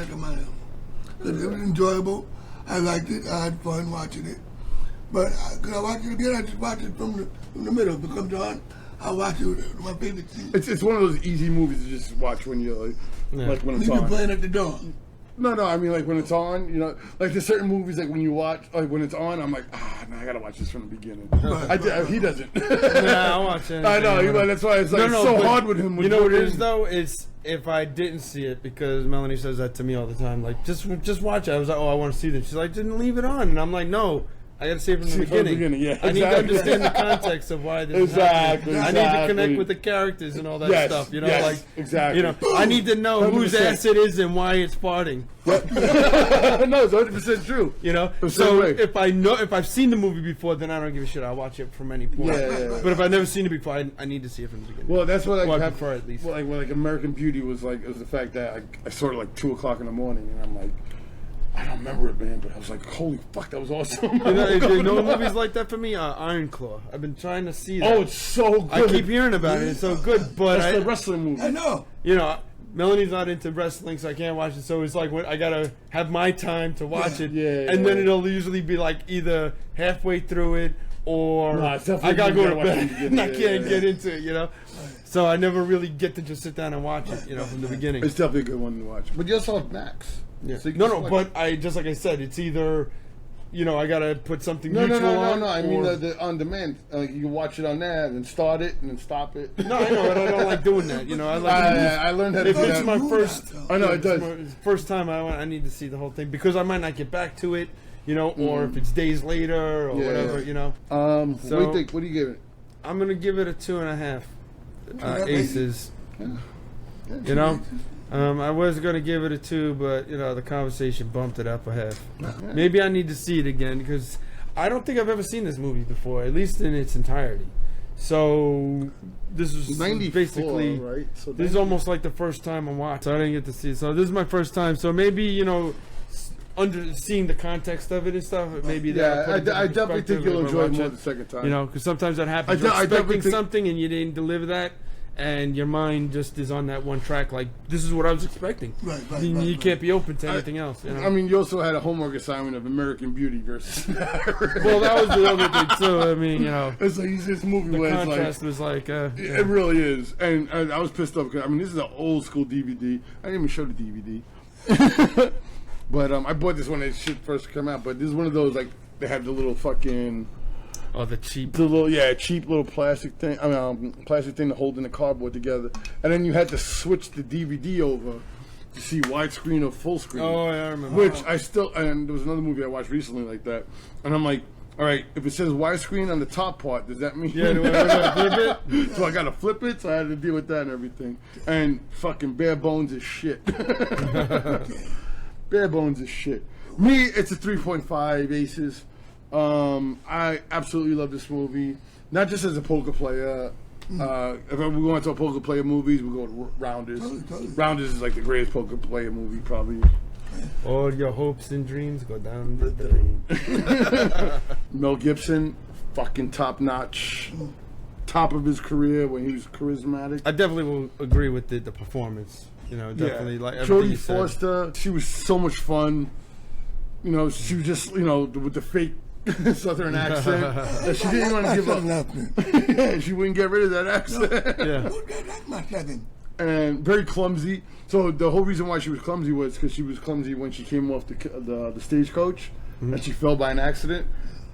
was enjoyable. I liked it. I had fun watching it. But could I watch it again? I just watch it from the middle. If it comes on, I watch it with my favorite scene. It's one of those easy movies to just watch when you're like when it's on. You're playing at the door. No, I mean, like, when it's on, you know, like, there's certain movies, like, when you watch, like, when it's on, I'm like, no, I gotta watch this from the beginning. He doesn't. Yeah, I'll watch it. I know, that's why it's, like, so hard with him. You know what it is, though? It's, if I didn't see it, because Melanie says that to me all the time, like, just watch it. I was like, I want to see this. She's like, didn't leave it on. And I'm like, no. I gotta see it from the beginning. Yeah, I need to understand the context of why this is happening. I need to connect with the characters and all that stuff. You know, exactly. You know, I need to know 100%. Whose ass it is and why it's farting. No, it's 100% true. You know, so if I've seen the movie before, then I don't give a shit. I'll watch it from any point. Yeah. But if I've never seen it before, I need to see it from the beginning. Well, that's what I prefer, at least. Well, like American Beauty was the fact that I saw it like 2:00 in the morning, and I'm like, I don't remember it, man, but I was like, holy fuck, that was awesome. You know movies like that for me? Iron Claw. I've been trying to see that. Oh, it's so good. I keep hearing about it. It's so good, but that's the wrestling movie. I know. You know, Melanie's not into wrestling, so I can't watch it. So it's like I gotta have my time to watch it, and then it'll usually be like either halfway through it or I gotta go to bed and I can't get into it. You know. So I never really get to just sit down and watch it, you know, from the beginning. It's definitely a good one to watch. But you also have Max. Yeah. So but like I said, it's either, you know, I gotta put something mutual on. No. I mean the on demand. Like you can watch it on there and start it and then stop it. No, I know, but I don't like doing that. You know, I learned how to do that. It's my first. I know it does. It's the first time I need to see the whole thing because I might not get back to it. You know, or if it's days later or whatever. You know. What do you think? What do you give it? I'm gonna give it a 2.5 aces. You know. I was going to give it a 2, but, you know, the conversation bumped it up a half. Maybe I need to see it again, because I don't think I've ever seen this movie before, at least in its entirety. So, this is 94, basically, right? So this is almost like the first time I'm watching. I didn't get to see it. So, this is my first time. So, maybe, you know, seeing the context of it and stuff, maybe I definitely think you'll enjoy it more the second time. You know, because sometimes that happens. You're expecting something and you didn't deliver that. And your mind just is on that one track, like, this is what I was expecting. Right. You can't be open to anything else. You know? I mean, you also had a homework assignment of American Beauty versus Maverick. Well, that was the other thing, too. I mean, you know. It's like this movie where it's like... The contrast was like... It really is. And I was pissed off because, I mean, this is an old school DVD. I didn't even show the DVD. But I bought this when that shit first came out. But this is one of those, like, they have the little fucking... Oh, cheap little plastic thing. Plastic thing to hold in the cardboard together, and then you had to switch the DVD over to see widescreen or full screen. Oh, yeah, I remember. Which and there was another movie I watched recently like that, and I'm like, all right, if it says widescreen on the top part, does that mean do I gotta flip it? So I gotta flip it, so I had to deal with that and everything. And fucking bare bones is shit. Bare bones is shit. Me, it's a 3.5 aces. I absolutely love this movie. Not just as a poker player. If we're going to poker player movies, we go to Rounders. Totally. Rounders is like the greatest poker player movie, probably. All your hopes and dreams go down the drain. Mel Gibson, fucking top notch. Top of his career when he was charismatic. I definitely will agree with the performance. You know, definitely like Jodie Foster, she was so much fun. You know, she was just, you know, with the fake Southern accent. That she didn't want to give up. Yeah, she wouldn't get rid of that accent. Yeah. And very clumsy. So the whole reason why she was clumsy was because she was clumsy when she came off the stagecoach and she fell by an accident.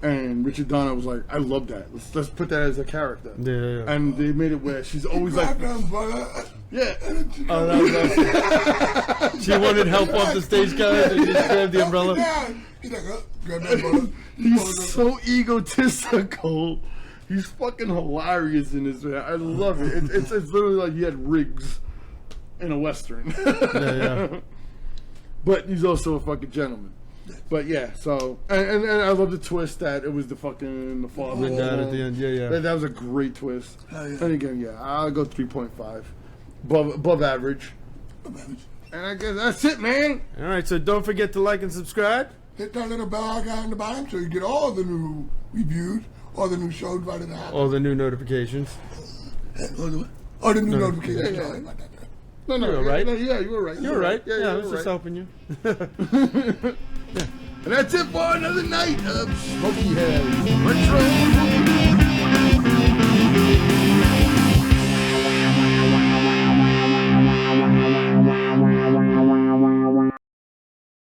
And Richard Donner was like, I love that. Let's put that as a character. Yeah. And they made it where she's always like, yeah. Oh, that was awesome. She wanted help off the stagecoach and just grabbed the umbrella. He's like, grab that umbrella. He's so egotistical. He's fucking hilarious in this, man. I love it. It's literally like he had Riggs in a Western. Yeah. But he's also a fucking gentleman. But yeah, so and I love the twist that it was the father. The dad at the end, yeah. That was a great twist. Yeah. And again, I'll go 3.5, above average. And I guess that's it, man. All right, so don't forget to like and subscribe. Hit that little bell icon in the bottom so you get all the new reviews, all the new shows right in the house. All the new notifications. All the new notifications. Sorry about that. No, you were right. Yeah, you were right. You were right. Yeah, I you was were just right. helping you. And that's it for another night of Smokeyheads Retro